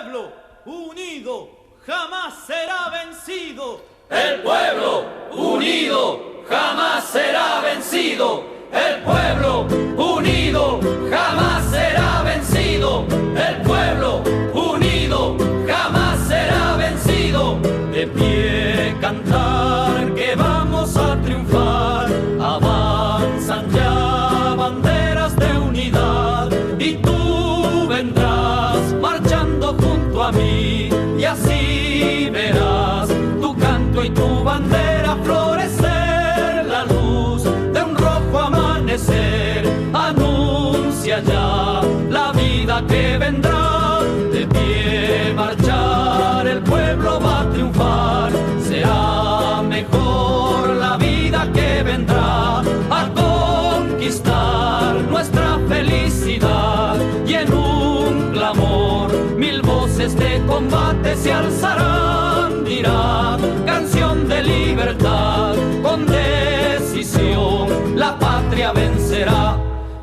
pueblo unido jamás será vencido. El pueblo unido jamás será vencido. El pueblo unido jamás será vencido. El pueblo unido jamás será vencido. De pie cantar que vamos a triunfar. Avanzan ya banderas de unidad y tú vendrás marchando junto a mí y así verás tu canto y tu bandera florecer. La luz de un rojo amanecer anuncia ya la vida que vendrá. De pie marchar el pueblo va a triunfar. Será mejor la vida que vendrá a conquistar nuestra felicidad. Y en un clamor mil voces de combate se alzarán. Dirán canción de libertad, con decisión la patria vencerá.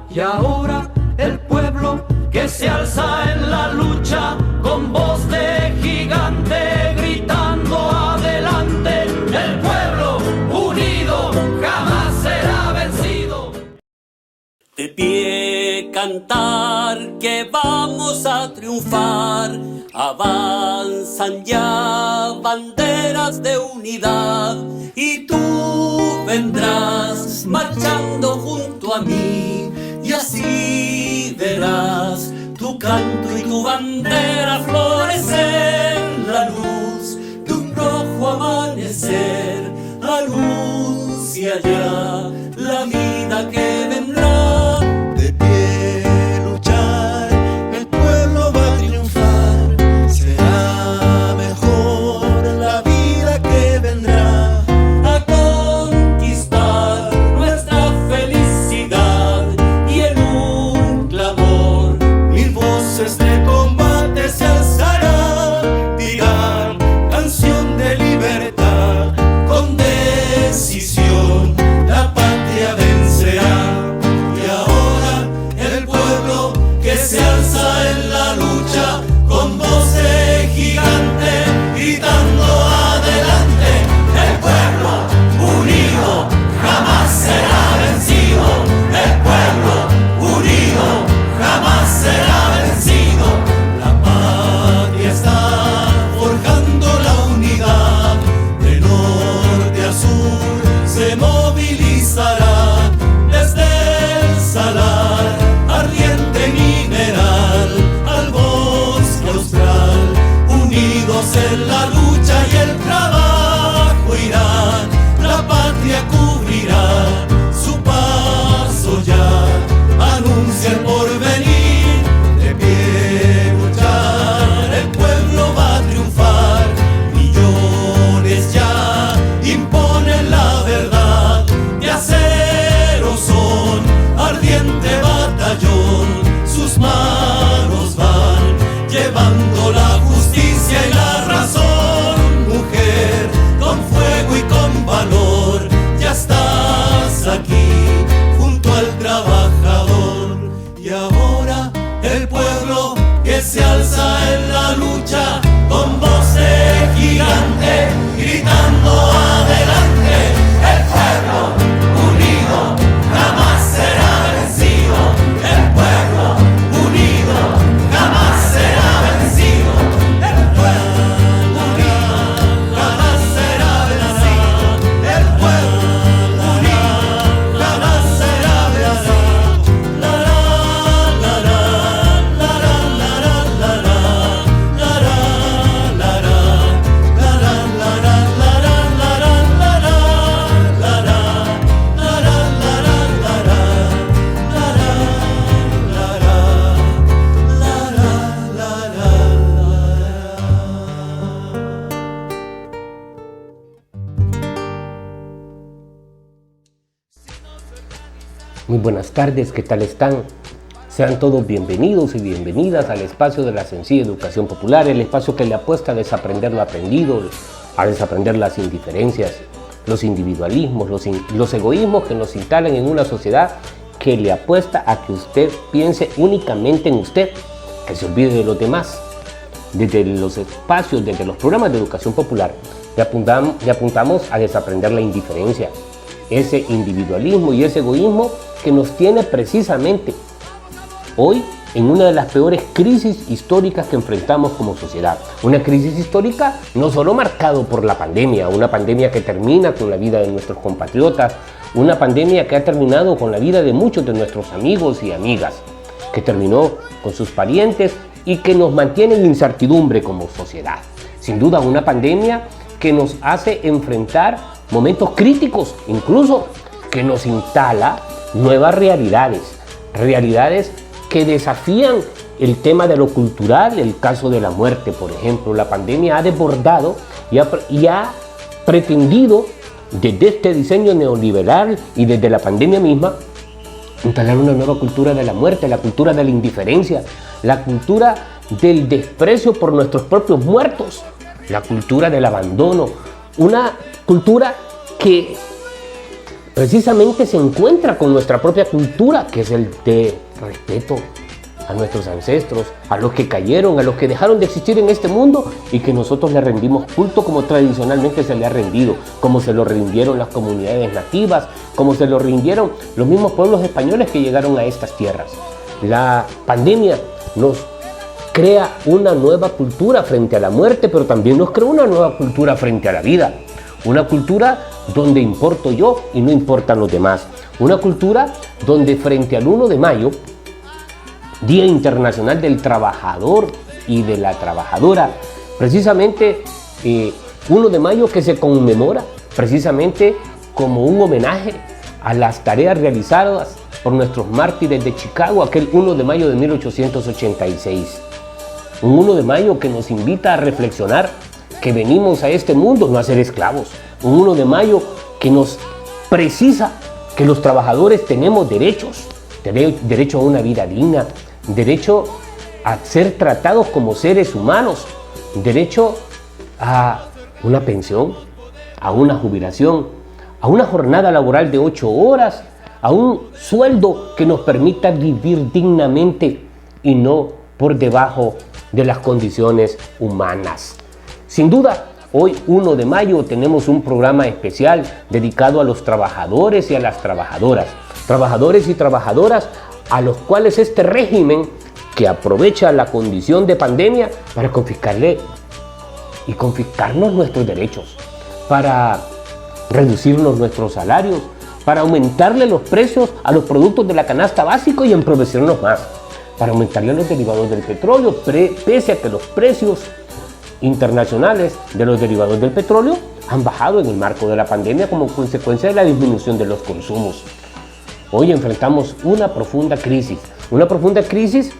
Y ahora el pueblo que se alza en la lucha con voz de gigante gritando adelante. El pueblo unido jamás será vencido. De pie cantar que vamos a triunfar. Avanzan ya banderas de unidad y tú vendrás marchando junto a mí y así verás tu canto y tu bandera florecer. La luz de un rojo amanecer anuncia ya la vida que vendrá. De pie luchar, el pueblo va a triunfar. Será mejor la vida que vendrá. A conquistar nuestra felicidad y en un clamor Mil voces de combate se alzarán. Dirán canción de libertad, con decisión la patria vencerá. Y ahora el pueblo que se alza en la lucha con voz de gigante gritando adelante. El pueblo unido jamás será vencido. El pueblo unido jamás será vencido. La patria está forjando la unidad. De norte a sur se movilizará. Desde el salar ardiente mineral al bosque austral, unidos en la lucha y el trabajo irán. La patria cubrirá su paso ya, anuncia el porvenir. De pie luchar, el pueblo va a triunfar. Millones ya imponen la verdad. De acero son, ardiente batallón. Sus manos van llevando la justicia y la razón. Mujer, con fuego y con valor, ya estás aquí junto al trabajador. Y ahora el pueblo que se alza en la lucha con voz de gigante gritando adelante. El pueblo unido jamás será vencido. El pueblo unido jamás será vencido. El pueblo unido jamás será vencido. El pueblo unido jamás será vencido. La la la la la la la la la la la Muy buenas tardes, ¿qué tal están? Sean todos bienvenidos y bienvenidas al espacio de la sencilla educación popular, el espacio que le apuesta a desaprender lo aprendido, a desaprender las indiferencias, los individualismos, los egoísmos que nos instalan en una sociedad que le apuesta a que usted piense únicamente en usted, que se olvide de los demás. desde los espacios, desde los programas de educación popular, le apuntamos a desaprender la indiferencia, ese individualismo y ese egoísmo que nos tiene precisamente hoy en una de las peores crisis históricas que enfrentamos como sociedad. Una crisis histórica no solo marcado por la pandemia, una pandemia que termina con la vida de nuestros compatriotas, una pandemia que ha terminado con la vida de muchos de nuestros amigos y amigas, que terminó con sus parientes y que nos mantiene en incertidumbre como sociedad. Sin duda una pandemia que nos hace enfrentar momentos críticos, incluso que nos instala nuevas realidades que desafían el tema de lo cultural, el caso de la muerte, por ejemplo. La pandemia ha desbordado y ha pretendido, desde este diseño neoliberal y desde la pandemia misma, instalar una nueva cultura de la muerte, la cultura de la indiferencia, la cultura del desprecio por nuestros propios muertos, la cultura del abandono, una cultura que precisamente se encuentra con nuestra propia cultura, que es el de respeto a nuestros ancestros, a los que cayeron, a los que dejaron de existir en este mundo y que nosotros le rendimos culto como tradicionalmente se le ha rendido, como se lo rindieron las comunidades nativas, como se lo rindieron los mismos pueblos españoles que llegaron a estas tierras. La pandemia nos crea una nueva cultura frente a la muerte, pero también nos crea una nueva cultura frente a la vida. Una cultura donde importo yo y no importan los demás. Una cultura donde frente al 1 de mayo, Día Internacional del Trabajador y de la Trabajadora, precisamente 1 de mayo que se conmemora precisamente como un homenaje a las tareas realizadas por nuestros mártires de Chicago, aquel 1 de mayo de 1886. Un 1 de mayo que nos invita a reflexionar que venimos a este mundo no a ser esclavos. Un 1 de mayo que nos precisa que los trabajadores tenemos derechos, derecho a una vida digna, derecho a ser tratados como seres humanos, derecho a una pensión, a una jubilación, a una jornada laboral de 8 horas, a un sueldo que nos permita vivir dignamente y no por debajo de las condiciones humanas. Sin duda, hoy 1 de mayo tenemos un programa especial dedicado a los trabajadores y a las trabajadoras. Trabajadores y trabajadoras a los cuales este régimen que aprovecha la condición de pandemia para confiscarnos nuestros derechos, para reducirnos nuestros salarios, para aumentarle los precios a los productos de la canasta básica y empobrecernos más, para aumentarle los derivados del petróleo, pese a que los precios internacionales de los derivados del petróleo han bajado en el marco de la pandemia como consecuencia de la disminución de los consumos. Hoy enfrentamos una profunda crisis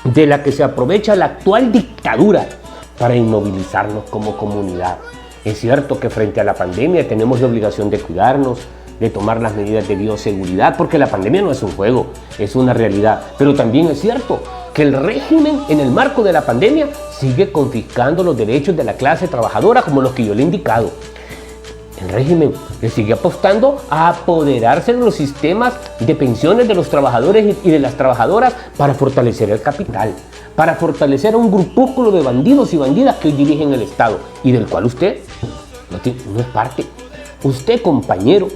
de la que se aprovecha la actual dictadura para inmovilizarnos como comunidad. Es cierto que frente a la pandemia tenemos la obligación de cuidarnos, de tomar las medidas de bioseguridad, porque la pandemia no es un juego, es una realidad. Pero también es cierto que el régimen en el marco de la pandemia sigue confiscando los derechos de la clase trabajadora, como los que yo le he indicado. El régimen le sigue apostando a apoderarse de los sistemas de pensiones de los trabajadores y de las trabajadoras para fortalecer el capital, para fortalecer a un grupúsculo de bandidos y bandidas que hoy dirigen el Estado y del cual usted no es parte. Usted, compañero,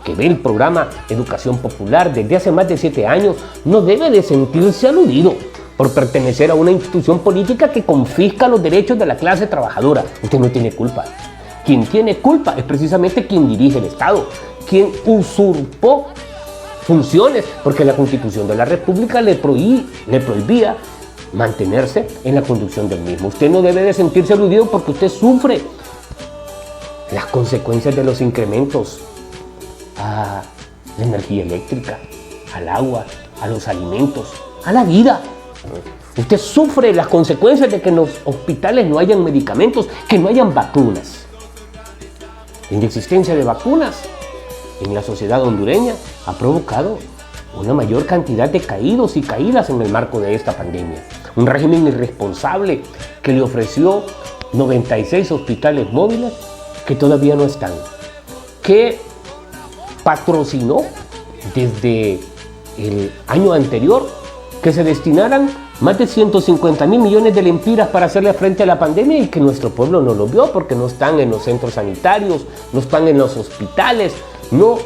que ve el programa Educación Popular desde hace más de 7 años, no debe de sentirse aludido por pertenecer a una institución política que confisca los derechos de la clase trabajadora. Usted no tiene culpa. Quien tiene culpa es precisamente quien dirige el Estado, quien usurpó funciones, porque la Constitución de la República le prohibía mantenerse en la conducción del mismo. Usted no debe de sentirse aludido porque usted sufre las consecuencias de los incrementos a la energía eléctrica, al agua, a los alimentos, a la vida. Usted sufre las consecuencias de que en los hospitales no hayan medicamentos, que no hayan vacunas. La inexistencia de vacunas en la sociedad hondureña ha provocado una mayor cantidad de caídos y caídas en el marco de esta pandemia. Un régimen irresponsable que le ofreció 96 hospitales móviles que todavía no están, que patrocinó desde el año anterior que se destinaran más de 150.000 millones de lempiras para hacerle frente a la pandemia y que nuestro pueblo no lo vio porque no están en los centros sanitarios, no están en los hospitales, no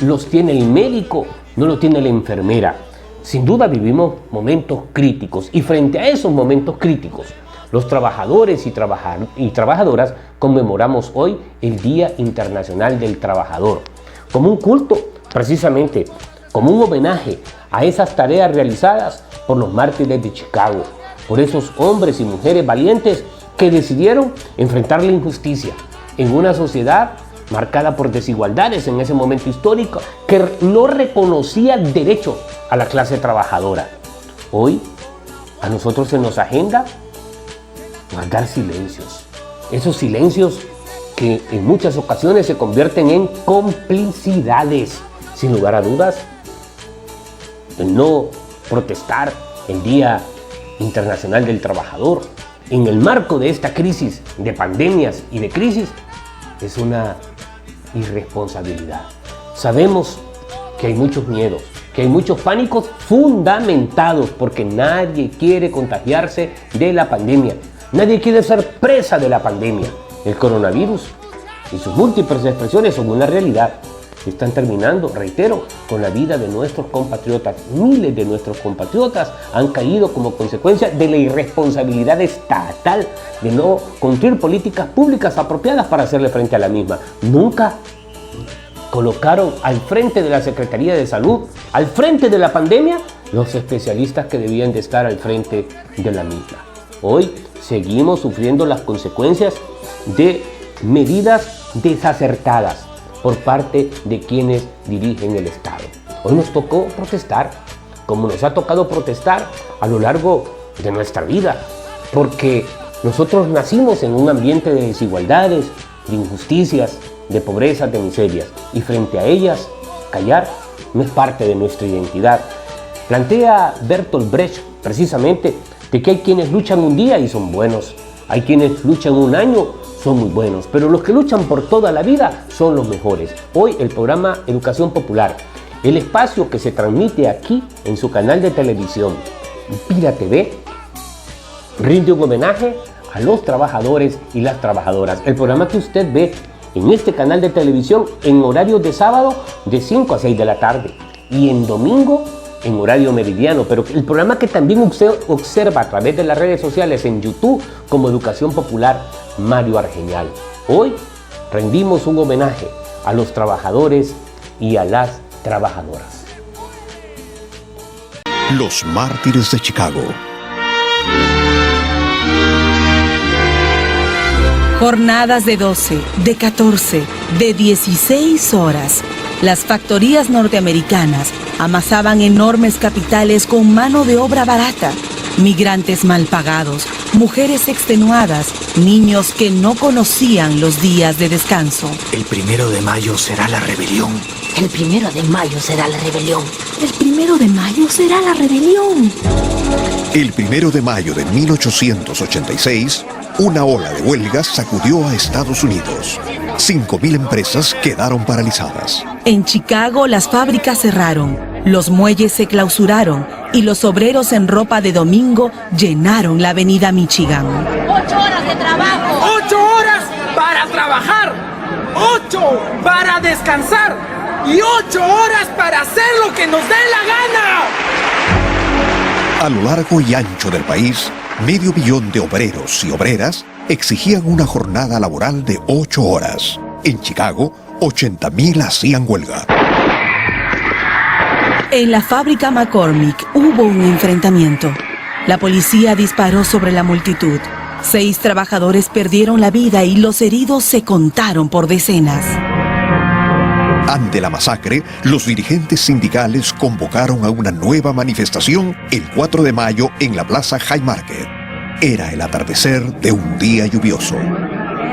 los tiene el médico, no lo tiene la enfermera. Sin duda vivimos momentos críticos y frente a esos momentos críticos, los trabajadores y trabajadoras conmemoramos hoy el Día Internacional del Trabajador, como un culto, precisamente, como un homenaje a esas tareas realizadas por los mártires de Chicago, por esos hombres y mujeres valientes que decidieron enfrentar la injusticia en una sociedad marcada por desigualdades en ese momento histórico que no reconocía derecho a la clase trabajadora. Hoy a nosotros se nos agenda guardar silencios, esos silencios que en muchas ocasiones se convierten en complicidades. Sin lugar a dudas, el no protestar el Día Internacional del Trabajador en el marco de esta crisis de pandemias y de crisis es una irresponsabilidad. Sabemos que hay muchos miedos, que hay muchos pánicos fundamentados porque nadie quiere contagiarse de la pandemia. Nadie quiere ser presa de la pandemia. El coronavirus y sus múltiples expresiones son una realidad. Están terminando, reitero, con la vida de nuestros compatriotas. Miles de nuestros compatriotas han caído como consecuencia de la irresponsabilidad estatal de no construir políticas públicas apropiadas para hacerle frente a la misma. Nunca colocaron al frente de la Secretaría de Salud, al frente de la pandemia, los especialistas que debían de estar al frente de la misma. Hoy seguimos sufriendo las consecuencias de medidas desacertadas por parte de quienes dirigen el Estado. Hoy nos tocó protestar, como nos ha tocado protestar a lo largo de nuestra vida, porque nosotros nacimos en un ambiente de desigualdades, de injusticias, de pobreza, de miserias, y frente a ellas, callar no es parte de nuestra identidad. Plantea Bertolt Brecht, precisamente, de que hay quienes luchan un día y son buenos, hay quienes luchan un año, son muy buenos, pero los que luchan por toda la vida son los mejores. Hoy el programa Educación Popular, el espacio que se transmite aquí en su canal de televisión, Pira TV, rinde un homenaje a los trabajadores y las trabajadoras. El programa que usted ve en este canal de televisión en horarios de sábado de 5 a 6 de la tarde y en domingo en horario meridiano, pero el programa que también usted observa a través de las redes sociales en YouTube como Educación Popular, Mario Argenial. Hoy rendimos un homenaje a los trabajadores y a las trabajadoras. Los mártires de Chicago. Jornadas de 12, de 14, de 16 horas. Las factorías norteamericanas amasaban enormes capitales con mano de obra barata, migrantes mal pagados, mujeres extenuadas, niños que no conocían los días de descanso. El 1 de mayo será la rebelión. El 1 de mayo será la rebelión. El 1 de mayo será la rebelión. El 1 de mayo de 1886, una ola de huelgas sacudió a Estados Unidos. 5.000 empresas quedaron paralizadas. En Chicago las fábricas cerraron, los muelles se clausuraron y los obreros en ropa de domingo llenaron la avenida Michigan. 8 horas de trabajo. 8 horas para trabajar, 8 para descansar y 8 horas para hacer lo que nos dé la gana. A lo largo y ancho del país, 500 000 de obreros y obreras exigían una jornada laboral de 8 horas. En Chicago, 80.000 hacían huelga. En la fábrica McCormick hubo un enfrentamiento. La policía disparó sobre la multitud. 6 trabajadores perdieron la vida y los heridos se contaron por decenas. Ante la masacre, los dirigentes sindicales convocaron a una nueva manifestación el 4 de mayo en la Plaza Haymarket. Era el atardecer de un día lluvioso.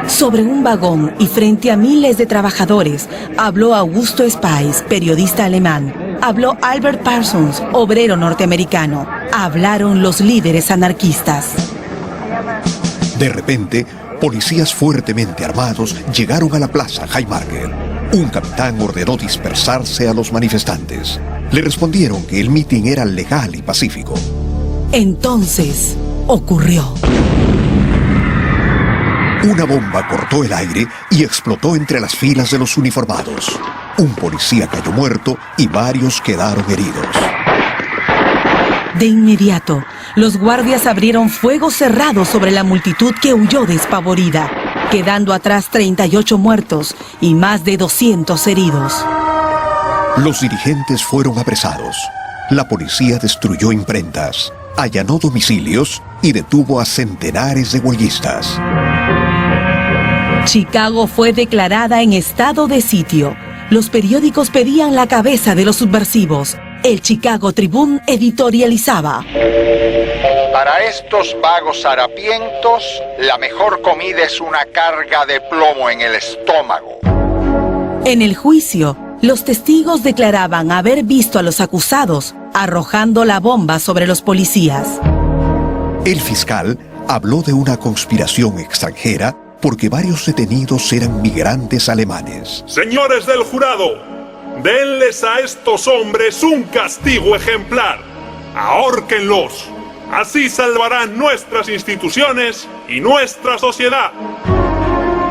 Sobre un vagón y frente a miles de trabajadores, habló Augusto Spies, periodista alemán. Habló Albert Parsons, obrero norteamericano. Hablaron los líderes anarquistas. De repente, policías fuertemente armados llegaron a la Plaza Haymarket. Un capitán ordenó dispersarse a los manifestantes. Le respondieron que el mitin era legal y pacífico. Entonces, ocurrió. Una bomba cortó el aire y explotó entre las filas de los uniformados. Un policía cayó muerto y varios quedaron heridos. De inmediato, los guardias abrieron fuego cerrado sobre la multitud que huyó despavorida, quedando atrás 38 muertos y más de 200 heridos. Los dirigentes fueron apresados. La policía destruyó imprentas, allanó domicilios y detuvo a centenares de huelguistas. Chicago fue declarada en estado de sitio. Los periódicos pedían la cabeza de los subversivos. El Chicago Tribune editorializaba: para estos vagos harapientos, la mejor comida es una carga de plomo en el estómago. En el juicio, los testigos declaraban haber visto a los acusados arrojando la bomba sobre los policías. El fiscal habló de una conspiración extranjera porque varios detenidos eran migrantes alemanes. Señores del jurado, denles a estos hombres un castigo ejemplar. Ahórquenlos. Así salvarán nuestras instituciones y nuestra sociedad.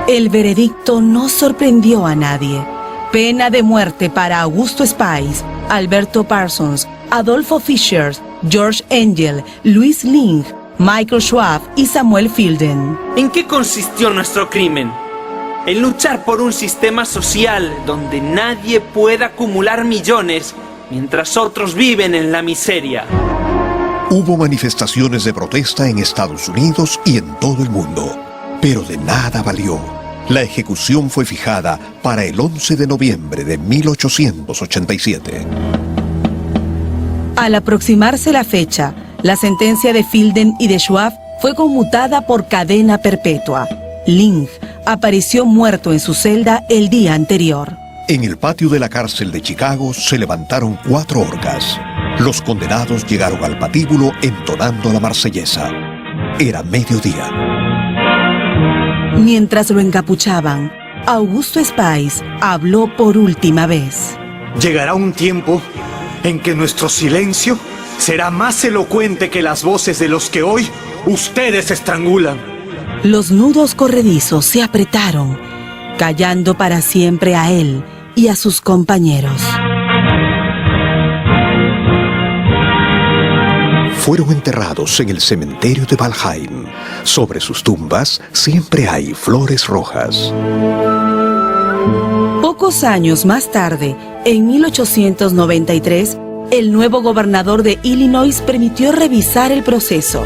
El veredicto no sorprendió a nadie. Pena de muerte para Augusto Spies, Alberto Parsons, Adolfo Fischer, George Engel, Louis Ling, Michael Schwab y Samuel Fielden. ¿En qué consistió nuestro crimen? En luchar por un sistema social donde nadie pueda acumular millones mientras otros viven en la miseria. Hubo manifestaciones de protesta en Estados Unidos y en todo el mundo, pero de nada valió. La ejecución fue fijada para el 11 de noviembre de 1887. Al aproximarse la fecha, la sentencia de Fielden y de Schwab fue conmutada por cadena perpetua. Ling apareció muerto en su celda el día anterior. En el patio de la cárcel de Chicago se levantaron 4 horcas. Los condenados llegaron al patíbulo entonando la marsellesa. Era mediodía. Mientras lo encapuchaban, Augusto Spies habló por última vez. Llegará un tiempo en que nuestro silencio será más elocuente que las voces de los que hoy ustedes estrangulan. Los nudos corredizos se apretaron, callando para siempre a él y a sus compañeros. Fueron enterrados en el cementerio de Valheim. Sobre sus tumbas siempre hay flores rojas. Pocos años más tarde, en 1893, el nuevo gobernador de Illinois permitió revisar el proceso.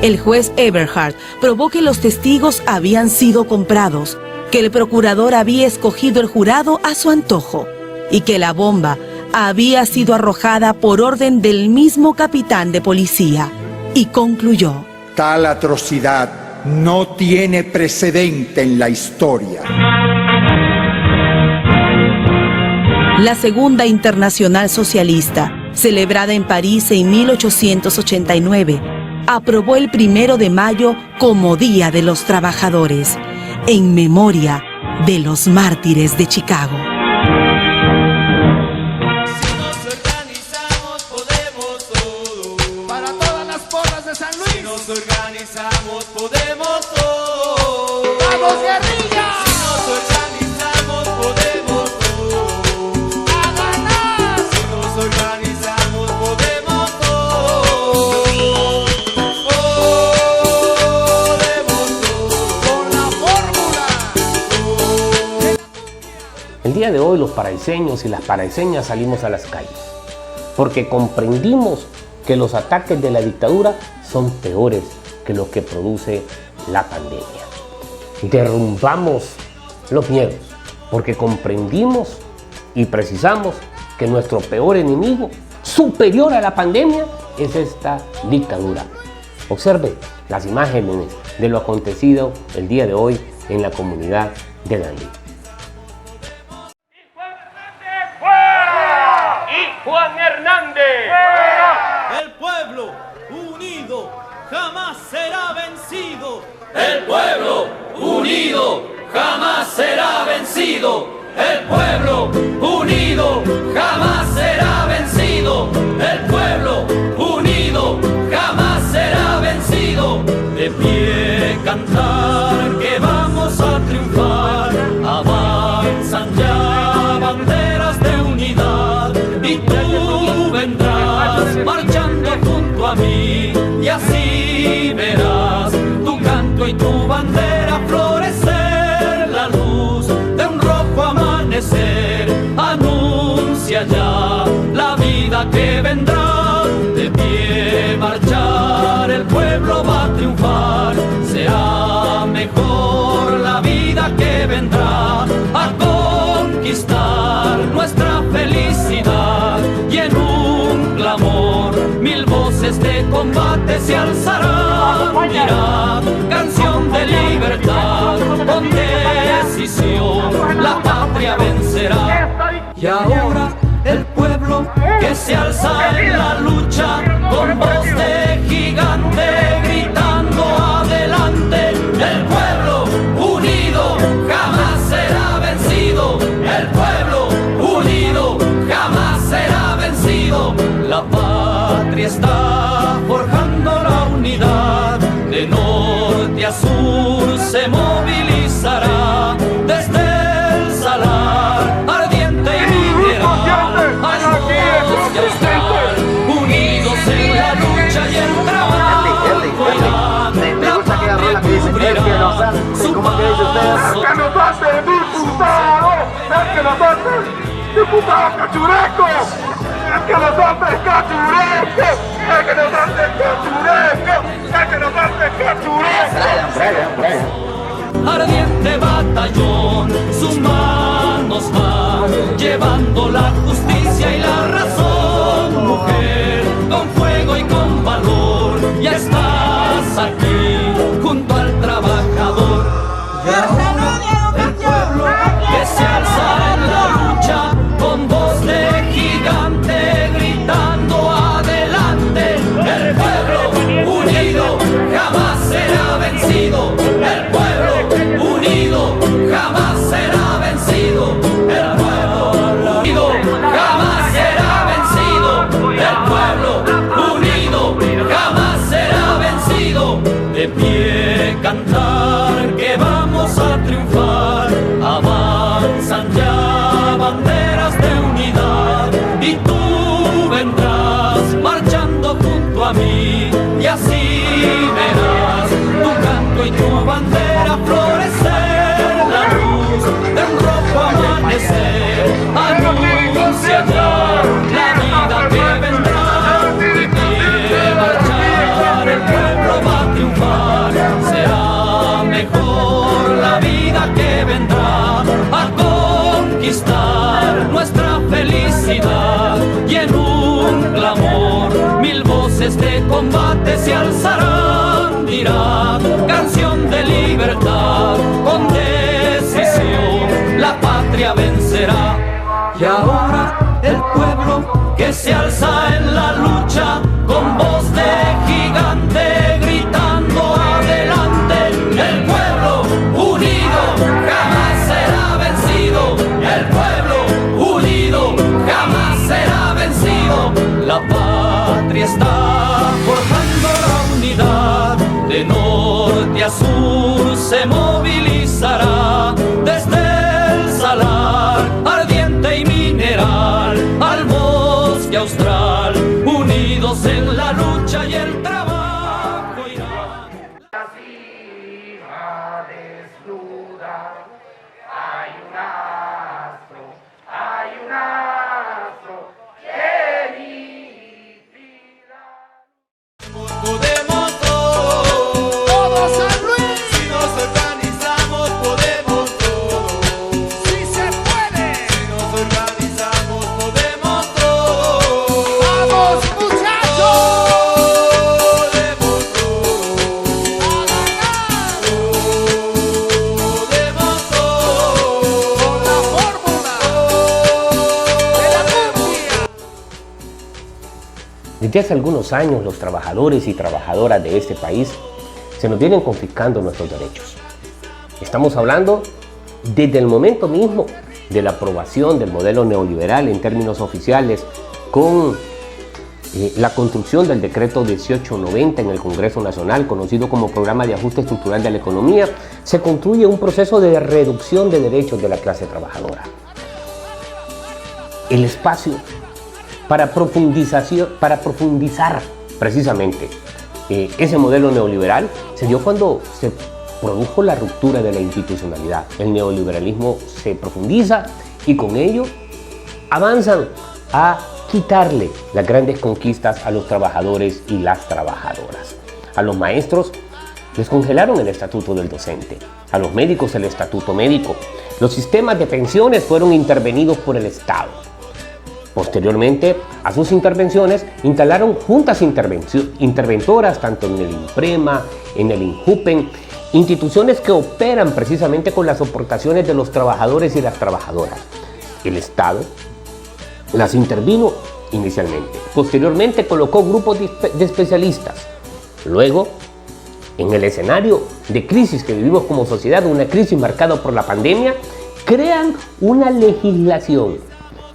El juez Eberhard probó que los testigos habían sido comprados, que el procurador había escogido el jurado a su antojo y que la bomba había sido arrojada por orden del mismo capitán de policía, y concluyó: tal atrocidad no tiene precedente en la historia. La Segunda Internacional Socialista, celebrada en París en 1889, aprobó el 1 de mayo como Día de los Trabajadores, en memoria de los mártires de Chicago. Organizamos, podemos todo. ¡Vamos, guerrilla! Si nos organizamos, podemos todo. ¡A ganar! Si nos organizamos, podemos todo. Podemos todo. Con la fórmula. El día de hoy los paraiseños y las paraiseñas salimos a las calles porque comprendimos que los ataques de la dictadura son peores que lo que produce la pandemia. Derrumbamos los miedos porque comprendimos y precisamos que nuestro peor enemigo, superior a la pandemia, es esta dictadura. Observe las imágenes de lo acontecido el día de hoy en la comunidad de Danlí. Juan Hernández. ¡Fuera! El pueblo unido jamás será vencido. El pueblo unido jamás será vencido. El pueblo unido jamás será vencido. El pueblo unido jamás pie cantar que vamos a triunfar. Avanzan ya banderas de unidad y tú vendrás marchando junto a mí, y así verás tu canto y tu bandera florecer. La luz de un rojo amanecer anuncia ya la vida que vendrá. De pie marchar, el pueblo va a triunfar. Será mejor la vida que vendrá a conquistar nuestra felicidad. Y en un clamor mil voces de combate se alzarán. Mirad, canción de libertad, con decisión la patria vencerá. Y ahora el pueblo que se alza en la lucha, con voz de gigante gritando adelante. El pueblo unido jamás será vencido. El pueblo unido jamás será vencido. La patria está forjando la unidad. De norte a sur se movilizará. Desde el salar ardiente y mineral al bosque austral, unidos en la lucha y el trabajo irán. La patria cubrirá su paso. ¡Que nos hace diputado! ¡Es que nos hace diputado cachureco! ¡Es que nos hace cachureco! ¡Es que nos hace cachureco! ¡Es que nos hace cachureco! Ardiente batallón, sus manos van llevando la justicia y la razón. Mujer, con fuego y con valor, ya estás aquí junto al trabajador. Y ahora el pueblo que se alza en la lucha, con voz de gigante gritando adelante. El pueblo unido jamás será vencido. El pueblo unido jamás será vencido. El pueblo unido jamás será vencido. El pueblo unido jamás será vencido. De pie cantar que vamos a triunfar. Avanzan ya banderas de unidad y tú vendrás marchando junto a mí, y así verás tu canto y tu bandera florecer. La luz de un rojo amanecer anuncia ya la vida que vendrá. De pie marchar, el pueblo va a triunfar. Será mejor la vida que vendrá a conquistar nuestra felicidad. Y en un clamor mil voces de combate se alzarán. Mirad, canción de libertad, con decisión la patria vencerá. Y ahora el pueblo que se alza en la lucha, con voz de gigante gritando adelante. El pueblo unido jamás será vencido. El pueblo unido jamás será vencido. La patria está forjando la unidad. De norte a sur se movilizará. Desde el salar ardiente y mineral al bosque austral, unidos en la lucha y el trabajo irán. La cima desnuda, hay un astro que nitida. Podemos todos, San Luis. Si nos organizamos podemos todos. Si se puede. Si nos organizamos podemos todos. Vamos, muchachos. Podemos todos. A ganar. Podemos todos. Con la fórmula de la cumbia. Desde hace algunos años, los trabajadores y trabajadoras de este país se nos vienen confiscando nuestros derechos. Estamos hablando desde el momento mismo de la aprobación del modelo neoliberal en términos oficiales, con la construcción del decreto 1890 en el Congreso Nacional, conocido como Programa de Ajuste Estructural de la Economía, se construye un proceso de reducción de derechos de la clase trabajadora. El espacio para profundizar precisamente ese modelo neoliberal se dio cuando se produjo la ruptura de la institucionalidad. El neoliberalismo se profundiza y con ello avanzan a quitarle las grandes conquistas a los trabajadores y las trabajadoras. A los maestros les congelaron el estatuto del docente, a los médicos el estatuto médico. Los sistemas de pensiones fueron intervenidos por el Estado. Posteriormente a sus intervenciones instalaron juntas interventoras tanto en el INPREMA, en el INJUPEN, instituciones que operan precisamente con las aportaciones de los trabajadores y las trabajadoras. El Estado las intervino inicialmente. Posteriormente colocó grupos de especialistas. Luego, en el escenario de crisis que vivimos como sociedad, una crisis marcada por la pandemia, crean una legislación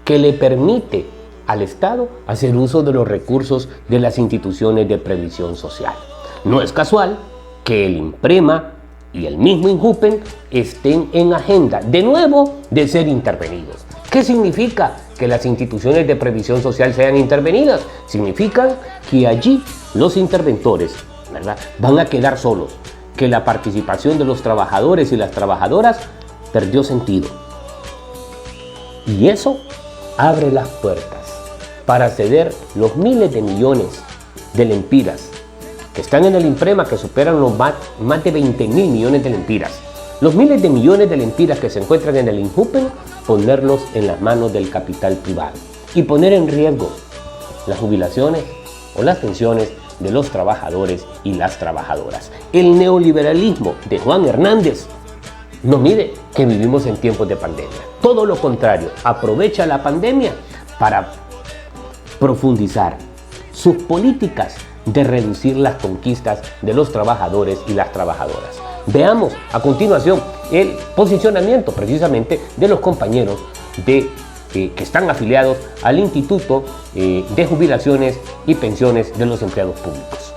que le permite al Estado hacer uso de los recursos de las instituciones de previsión social. No es casual que el INPREMA y el mismo INJUPEN estén en agenda de nuevo de ser intervenidos. ¿Qué significa que las instituciones de previsión social sean intervenidas? Significa que allí los interventores, ¿verdad?, van a quedar solos, que la participación de los trabajadores y las trabajadoras perdió sentido. Y eso abre las puertas para ceder los miles de millones de lempiras que están en el INPREMA, que superan los más de 20.000 millones de lempiras. Los miles de millones de lempiras que se encuentran en el INJUPEN, ponerlos en las manos del capital privado y poner en riesgo las jubilaciones o las pensiones de los trabajadores y las trabajadoras. El neoliberalismo de Juan Hernández no mide que vivimos en tiempos de pandemia. Todo lo contrario, aprovecha la pandemia para profundizar sus políticas de reducir las conquistas de los trabajadores y las trabajadoras. Veamos a continuación el posicionamiento precisamente de los compañeros que están afiliados al Instituto de Jubilaciones y Pensiones de los Empleados Públicos.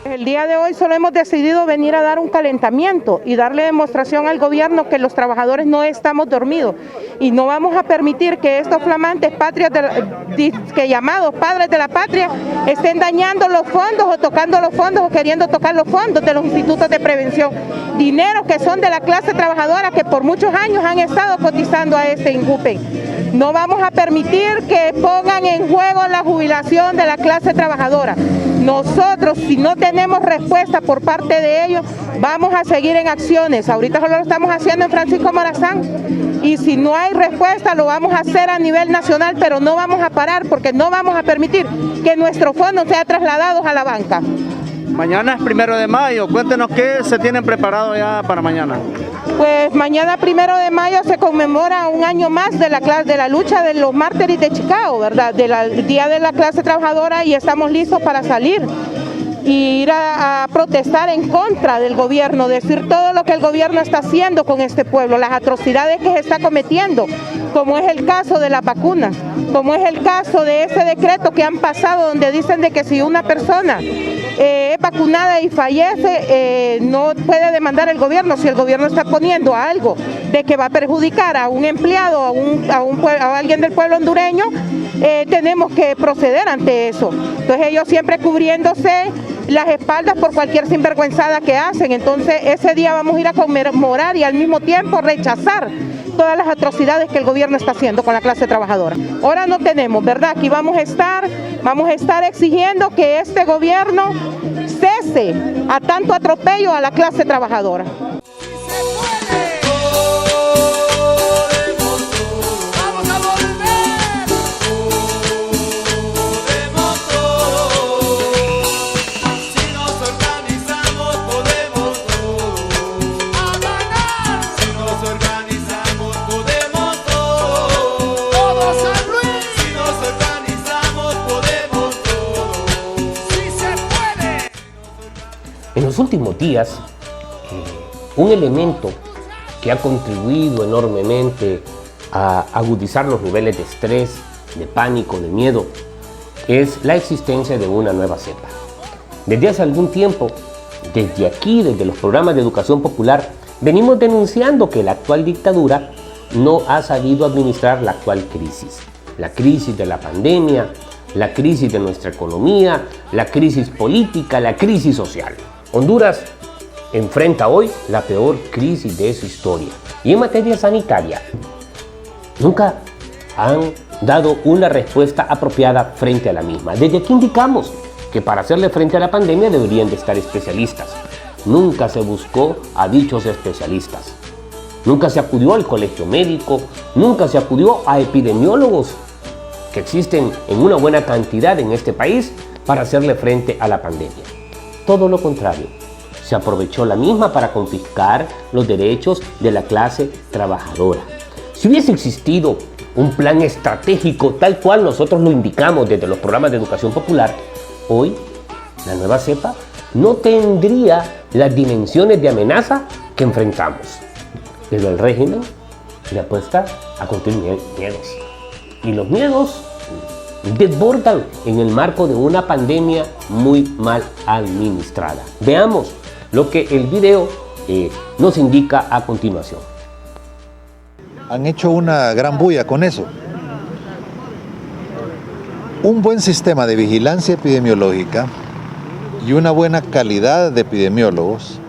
El día de hoy solo hemos decidido venir a dar un calentamiento y darle demostración al gobierno que los trabajadores no estamos dormidos y no vamos a permitir que estos flamantes patrias que llamados padres de la patria estén dañando los fondos o tocando los fondos o queriendo tocar los fondos de los institutos de prevención. Dinero que son de la clase trabajadora que por muchos años han estado cotizando a este INJUPEN. No vamos a permitir que pongan en juego la jubilación de la clase trabajadora. Nosotros, si no tenemos respuesta por parte de ellos, vamos a seguir en acciones. Ahorita solo lo estamos haciendo en Francisco Morazán y si no hay respuesta lo vamos a hacer a nivel nacional, pero no vamos a parar porque no vamos a permitir que nuestros fondos sean trasladados a la banca. Mañana es 1 de mayo, cuéntenos qué se tienen preparado ya para mañana. Pues mañana 1 de mayo se conmemora un año más de la lucha de los mártires de Chicago, ¿verdad? Del Día de la Clase Trabajadora y estamos listos para salir y ir a protestar en contra del gobierno, decir todo lo que el gobierno está haciendo con este pueblo, las atrocidades que se está cometiendo, como es el caso de las vacunas, como es el caso de ese decreto que han pasado donde dicen de que si una persona es vacunada y fallece, no puede demandar el gobierno si el gobierno está poniendo algo de que va a perjudicar a un empleado, a alguien del pueblo hondureño, tenemos que proceder ante eso. Entonces ellos siempre cubriéndose las espaldas por cualquier sinvergüenzada que hacen. Entonces ese día vamos a ir a conmemorar y al mismo tiempo rechazar todas las atrocidades que el gobierno está haciendo con la clase trabajadora. Ahora no tenemos, ¿verdad? Aquí vamos a estar exigiendo que este gobierno cese a tanto atropello a la clase trabajadora. En los últimos días, un elemento que ha contribuido enormemente a agudizar los niveles de estrés, de pánico, de miedo, es la existencia de una nueva cepa. Desde hace algún tiempo, desde aquí, desde los programas de educación popular, venimos denunciando que la actual dictadura no ha sabido administrar la actual crisis. La crisis de la pandemia, la crisis de nuestra economía, la crisis política, la crisis social. Honduras enfrenta hoy la peor crisis de su historia. Y en materia sanitaria, nunca han dado una respuesta apropiada frente a la misma. Desde aquí indicamos que para hacerle frente a la pandemia deberían de estar especialistas. Nunca se buscó a dichos especialistas. Nunca se acudió al colegio médico, nunca se acudió a epidemiólogos que existen en una buena cantidad en este país para hacerle frente a la pandemia. Todo lo contrario, se aprovechó la misma para confiscar los derechos de la clase trabajadora. Si hubiese existido un plan estratégico tal cual nosotros lo indicamos desde los programas de educación popular, hoy la nueva cepa no tendría las dimensiones de amenaza que enfrentamos. Pero el régimen le apuesta a construir miedos. Y los miedos desbordan en el marco de una pandemia muy mal administrada. Veamos lo que el video nos indica a continuación. Han hecho una gran bulla con eso. Un buen sistema de vigilancia epidemiológica y una buena calidad de epidemiólogos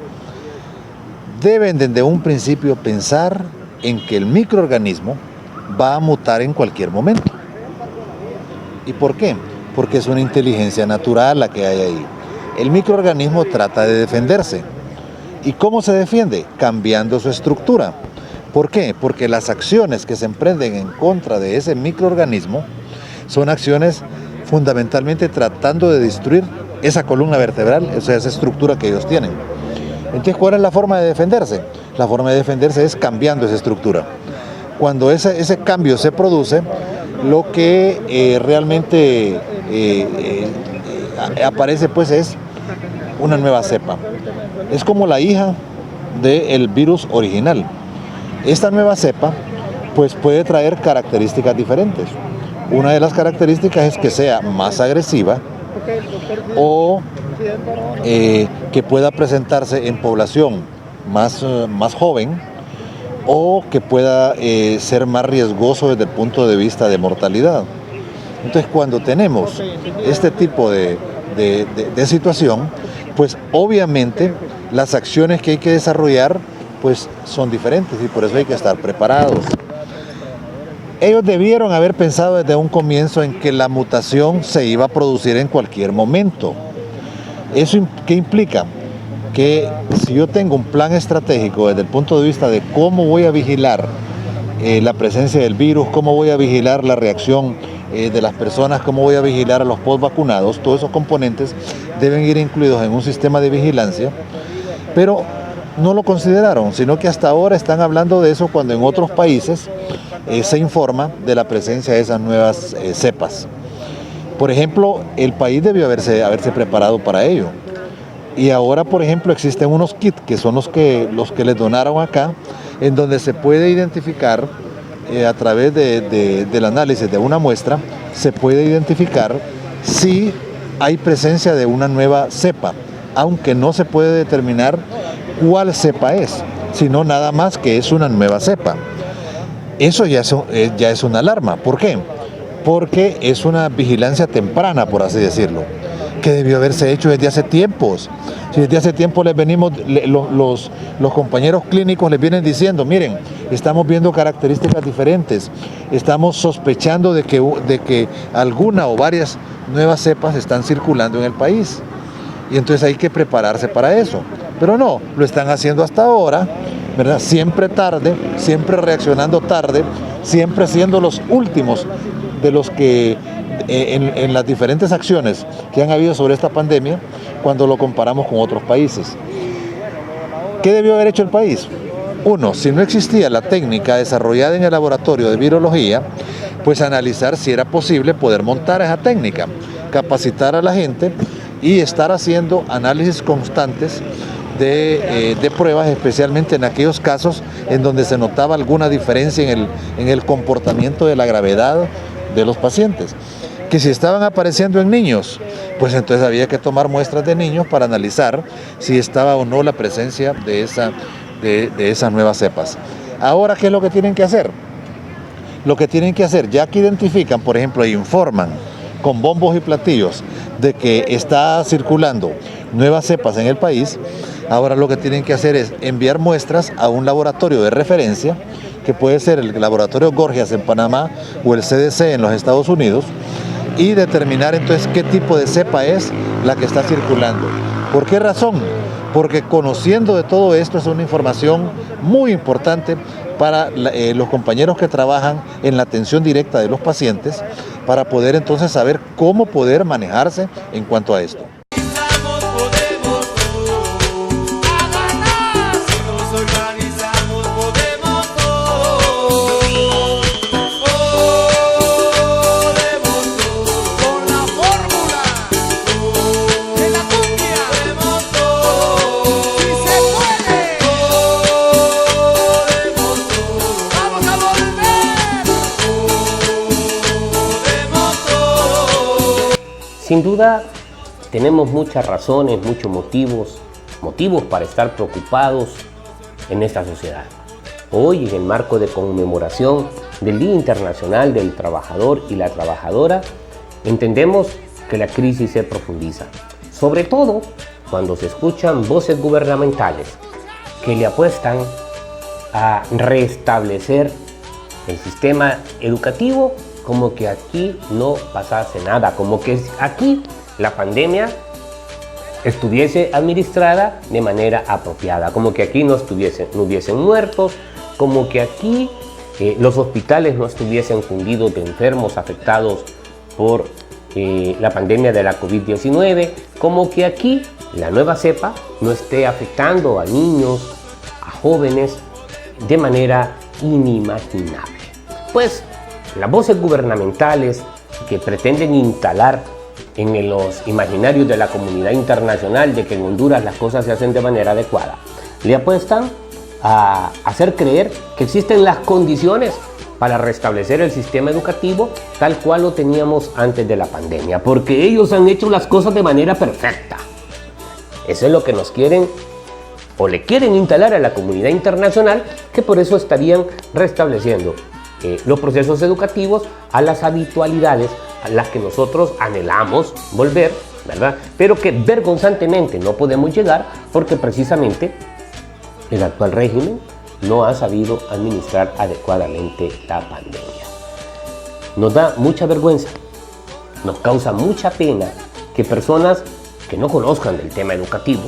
deben desde un principio pensar en que el microorganismo va a mutar en cualquier momento. ¿Y por qué? Porque es una inteligencia natural la que hay ahí. El microorganismo trata de defenderse. ¿Y cómo se defiende? Cambiando su estructura. ¿Por qué? Porque las acciones que se emprenden en contra de ese microorganismo son acciones fundamentalmente tratando de destruir esa columna vertebral, o sea, esa estructura que ellos tienen. Entonces, ¿cuál es la forma de defenderse? La forma de defenderse es cambiando esa estructura. Cuando ese cambio se produce, lo que realmente aparece pues es una nueva cepa. Es como la hija del virus original. Esta nueva cepa pues puede traer características diferentes. Una de las características es que sea más agresiva o que pueda presentarse en población más joven, o que pueda ser más riesgoso desde el punto de vista de mortalidad. Entonces, cuando tenemos este tipo de situación, pues obviamente las acciones que hay que desarrollar pues son diferentes y por eso hay que estar preparados. Ellos debieron haber pensado desde un comienzo en que la mutación se iba a producir en cualquier momento. ¿Eso qué implica? Que si yo tengo un plan estratégico desde el punto de vista de cómo voy a vigilar la presencia del virus, cómo voy a vigilar la reacción de las personas, cómo voy a vigilar a los postvacunados, todos esos componentes deben ir incluidos en un sistema de vigilancia, pero no lo consideraron, sino que hasta ahora están hablando de eso cuando en otros países se informa de la presencia de esas nuevas cepas. Por ejemplo, el país debió haberse preparado para ello. Y ahora, por ejemplo, existen unos kits que son los que les donaron acá, en donde se puede identificar a través del análisis de una muestra, se puede identificar si hay presencia de una nueva cepa, aunque no se puede determinar cuál cepa es, sino nada más que es una nueva cepa. Eso ya es una alarma. ¿Por qué? Porque es una vigilancia temprana, por así decirlo, que debió haberse hecho desde hace tiempos. Si desde hace tiempo los compañeros clínicos les vienen diciendo, miren, estamos viendo características diferentes, estamos sospechando de que alguna o varias nuevas cepas están circulando en el país. Y entonces hay que prepararse para eso. Pero no, lo están haciendo hasta ahora, ¿verdad? Siempre tarde, siempre reaccionando tarde, siempre siendo los últimos de los que en las diferentes acciones que han habido sobre esta pandemia cuando lo comparamos con otros países. ¿Qué debió haber hecho el país? Uno, si no existía la técnica desarrollada en el laboratorio de virología, pues analizar si era posible poder montar esa técnica, capacitar a la gente y estar haciendo análisis constantes de pruebas, especialmente en aquellos casos en donde se notaba alguna diferencia en el comportamiento de la gravedad de los pacientes. que si estaban apareciendo en niños, pues entonces había que tomar muestras de niños para analizar si estaba o no la presencia de esas nuevas cepas. Ahora, ¿qué es lo que tienen que hacer? Lo que tienen que hacer, ya que identifican, por ejemplo, e informan con bombos y platillos de que está circulando nuevas cepas en el país, ahora lo que tienen que hacer es enviar muestras a un laboratorio de referencia, que puede ser el laboratorio Gorgias en Panamá o el CDC en los Estados Unidos, y determinar entonces qué tipo de cepa es la que está circulando. ¿Por qué razón? Porque conociendo de todo esto es una información muy importante para los compañeros que trabajan en la atención directa de los pacientes, para poder entonces saber cómo poder manejarse en cuanto a esto. Sin duda, tenemos muchas razones, muchos motivos para estar preocupados en esta sociedad. Hoy, en el marco de conmemoración del Día Internacional del Trabajador y la Trabajadora, entendemos que la crisis se profundiza, sobre todo cuando se escuchan voces gubernamentales que le apuestan a restablecer el sistema educativo como que aquí no pasase nada, como que aquí la pandemia estuviese administrada de manera apropiada, como que aquí no hubiesen muertos, como que aquí los hospitales no estuviesen fundidos de enfermos afectados por la pandemia de la COVID-19, como que aquí la nueva cepa no esté afectando a niños, a jóvenes de manera inimaginable. Pues las voces gubernamentales que pretenden instalar en los imaginarios de la comunidad internacional de que en Honduras las cosas se hacen de manera adecuada, le apuestan a hacer creer que existen las condiciones para restablecer el sistema educativo tal cual lo teníamos antes de la pandemia, porque ellos han hecho las cosas de manera perfecta. Eso es lo que nos quieren o le quieren instalar a la comunidad internacional, que por eso estarían restableciendo los procesos educativos a las habitualidades a las que nosotros anhelamos volver, ¿verdad? Pero que vergonzantemente no podemos llegar porque precisamente el actual régimen no ha sabido administrar adecuadamente la pandemia. Nos da mucha vergüenza, nos causa mucha pena que personas que no conozcan del tema educativo,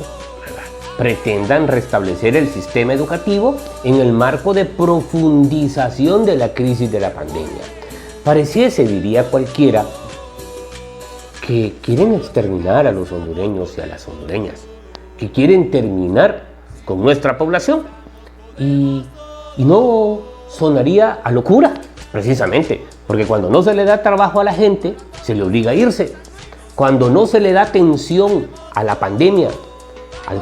¿verdad?, pretendan restablecer el sistema educativo en el marco de profundización de la crisis de la pandemia. Pareciese, diría cualquiera, que quieren exterminar a los hondureños y a las hondureñas, que quieren terminar con nuestra población, y no sonaría a locura, precisamente, porque cuando no se le da trabajo a la gente, se le obliga a irse. Cuando no se le da atención a la pandemia, a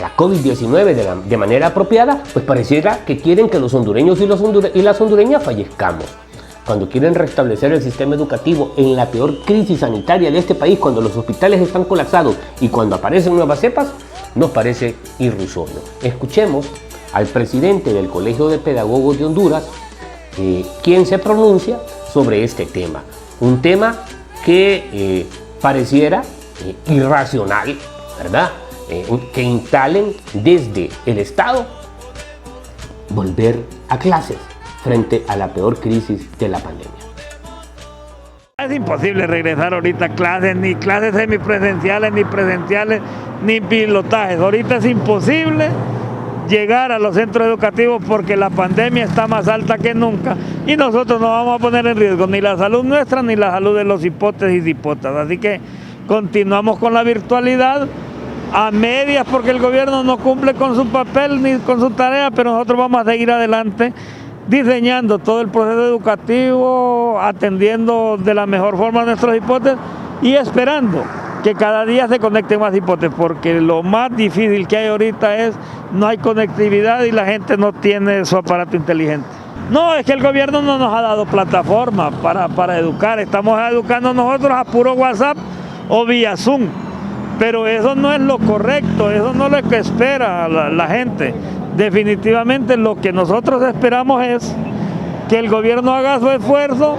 la COVID-19 de manera apropiada, pues pareciera que quieren que los hondureños y las hondureñas fallezcamos. Cuando quieren restablecer el sistema educativo en la peor crisis sanitaria de este país, cuando los hospitales están colapsados y cuando aparecen nuevas cepas, nos parece irrisorio. Escuchemos al presidente del Colegio de Pedagogos de Honduras, quien se pronuncia sobre este tema. Un tema que pareciera irracional, ¿verdad? Que instalen desde el Estado volver a clases frente a la peor crisis de la pandemia. Es imposible regresar ahorita a clases, ni clases semipresenciales, ni presenciales, ni pilotajes. Ahorita es imposible llegar a los centros educativos porque la pandemia está más alta que nunca y nosotros no vamos a poner en riesgo ni la salud nuestra ni la salud de los hipotes y hipotas. Así que continuamos con la virtualidad a medias porque el gobierno no cumple con su papel ni con su tarea, pero nosotros vamos a seguir adelante diseñando todo el proceso educativo, atendiendo de la mejor forma a nuestros hipotes y esperando que cada día se conecten más hipotes, porque lo más difícil que hay ahorita es no hay conectividad y la gente no tiene su aparato inteligente. No, es que el gobierno no nos ha dado plataforma para educar. Estamos educando nosotros a puro WhatsApp o vía Zoom. Pero eso no es lo correcto, eso no es lo que espera la gente. Definitivamente lo que nosotros esperamos es que el gobierno haga su esfuerzo,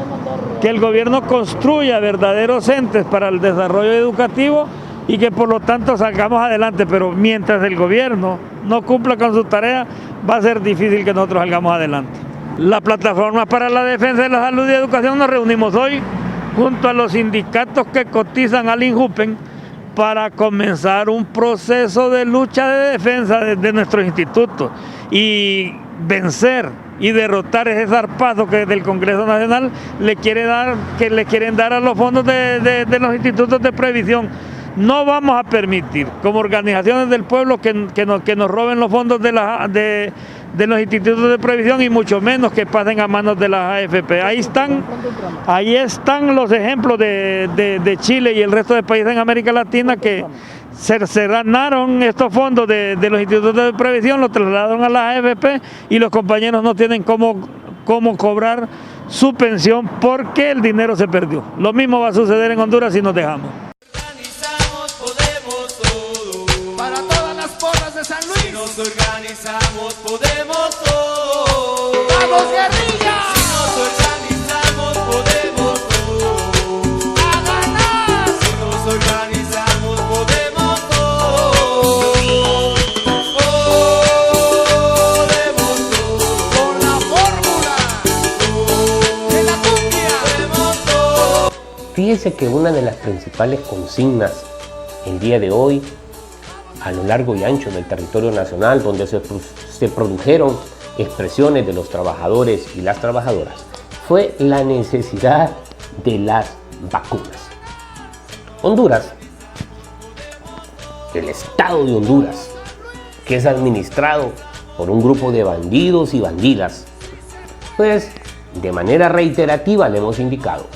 que el gobierno construya verdaderos entes para el desarrollo educativo y que por lo tanto salgamos adelante. Pero mientras el gobierno no cumpla con su tarea, va a ser difícil que nosotros salgamos adelante. La plataforma para la defensa de la salud y educación nos reunimos hoy junto a los sindicatos que cotizan al INJUPEN para comenzar un proceso de lucha de defensa de nuestros institutos y vencer y derrotar ese zarpazo que del Congreso Nacional le quieren dar a los fondos de los institutos de previsión. No vamos a permitir, como organizaciones del pueblo, que nos roben los fondos de los institutos de previsión y mucho menos que pasen a manos de las AFP. Ahí están los ejemplos de Chile y el resto de países en América Latina que se ganaron estos fondos de los institutos de previsión, los trasladaron a las AFP y los compañeros no tienen cómo cobrar su pensión porque el dinero se perdió. Lo mismo va a suceder en Honduras si nos dejamos. Para todas las porras de San Luis. Si nos organizamos podemos todo. ¡Vamos, guerrilla! Si nos organizamos podemos todo. ¡A ganar! Si nos organizamos podemos todo. Podemos todo. Con la fórmula de la cumbia. Podemos todo. Fíjense que una de las principales consignas el día de hoy, a lo largo y ancho del territorio nacional, donde se produjeron expresiones de los trabajadores y las trabajadoras, fue la necesidad de las vacunas. Honduras, el Estado de Honduras, que es administrado por un grupo de bandidos y bandidas, pues de manera reiterativa le hemos indicado,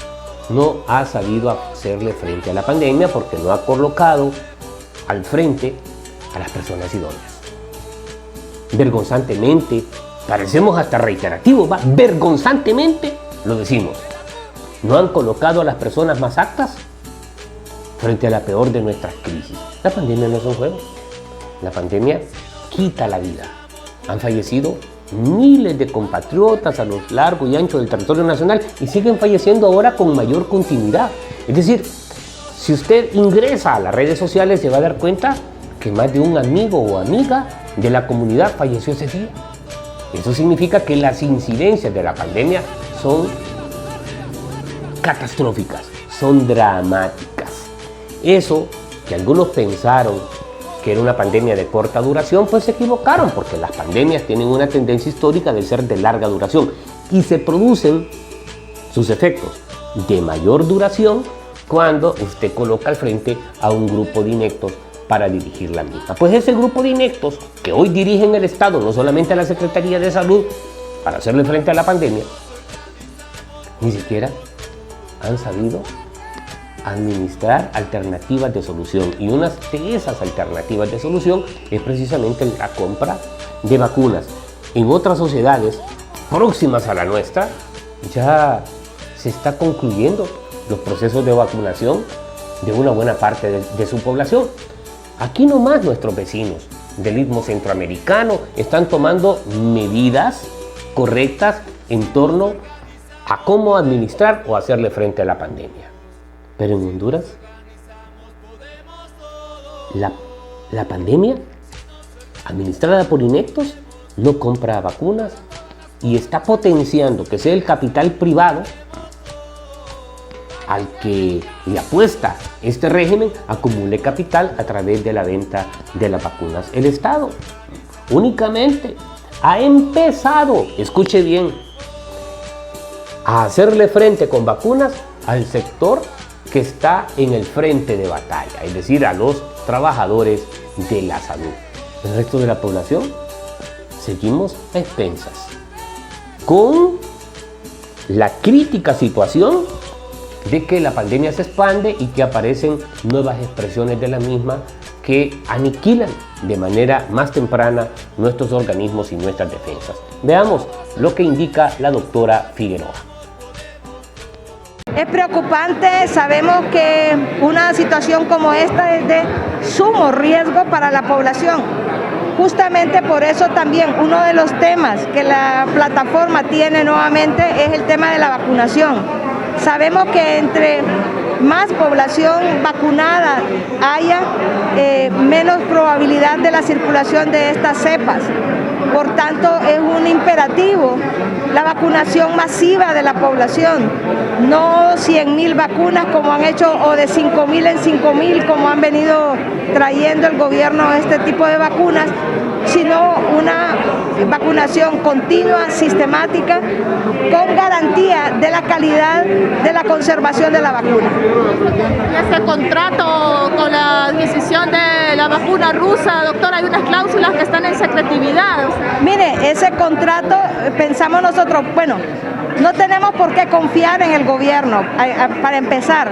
no ha sabido hacerle frente a la pandemia porque no ha colocado al frente a las personas idóneas. Vergonzantemente, parecemos hasta reiterativos, vergonzantemente lo decimos. No han colocado a las personas más aptas frente a la peor de nuestras crisis. La pandemia no es un juego. La pandemia quita la vida. Han fallecido miles de compatriotas a lo largo y ancho del territorio nacional y siguen falleciendo ahora con mayor continuidad. Es decir, si usted ingresa a las redes sociales se va a dar cuenta que más de un amigo o amiga de la comunidad falleció ese día. Eso significa que las incidencias de la pandemia son catastróficas, son dramáticas. Eso que algunos pensaron que era una pandemia de corta duración, pues se equivocaron, porque las pandemias tienen una tendencia histórica de ser de larga duración y se producen sus efectos de mayor duración cuando usted coloca al frente a un grupo de ineptos para dirigir la misma. Pues ese grupo de ineptos que hoy dirigen el Estado, no solamente a la Secretaría de Salud, para hacerle frente a la pandemia, ni siquiera han sabido administrar alternativas de solución. Y una de esas alternativas de solución es precisamente la compra de vacunas. En otras sociedades próximas a la nuestra ya se está concluyendo los procesos de vacunación de una buena parte de su población. Aquí nomás nuestros vecinos del Istmo Centroamericano están tomando medidas correctas en torno a cómo administrar o hacerle frente a la pandemia. Pero en Honduras, la pandemia, administrada por ineptos, no compra vacunas y está potenciando que sea el capital privado al que le apuesta este régimen acumule capital a través de la venta de las vacunas. El Estado únicamente ha empezado, escuche bien, a hacerle frente con vacunas al sector que está en el frente de batalla, es decir, a los trabajadores de la salud. El resto de la población seguimos a expensas con la crítica situación de que la pandemia se expande y que aparecen nuevas expresiones de la misma que aniquilan de manera más temprana nuestros organismos y nuestras defensas. Veamos lo que indica la doctora Figueroa. Es preocupante, sabemos que una situación como esta es de sumo riesgo para la población. Justamente por eso también uno de los temas que la plataforma tiene nuevamente es el tema de la vacunación. Sabemos que entre más población vacunada haya, menos probabilidad de la circulación de estas cepas. Por tanto, es un imperativo la vacunación masiva de la población, no 100.000 vacunas como han hecho o de 5.000 en 5.000 como han venido trayendo el gobierno este tipo de vacunas, sino una vacunación continua, sistemática, con garantía de la calidad de la conservación de la vacuna. ¿Y ese contrato con la adquisición de la vacuna rusa, doctora, hay unas cláusulas que están en secretividad? Mire, ese contrato, pensamos nosotros, bueno, no tenemos por qué confiar en el gobierno, para empezar.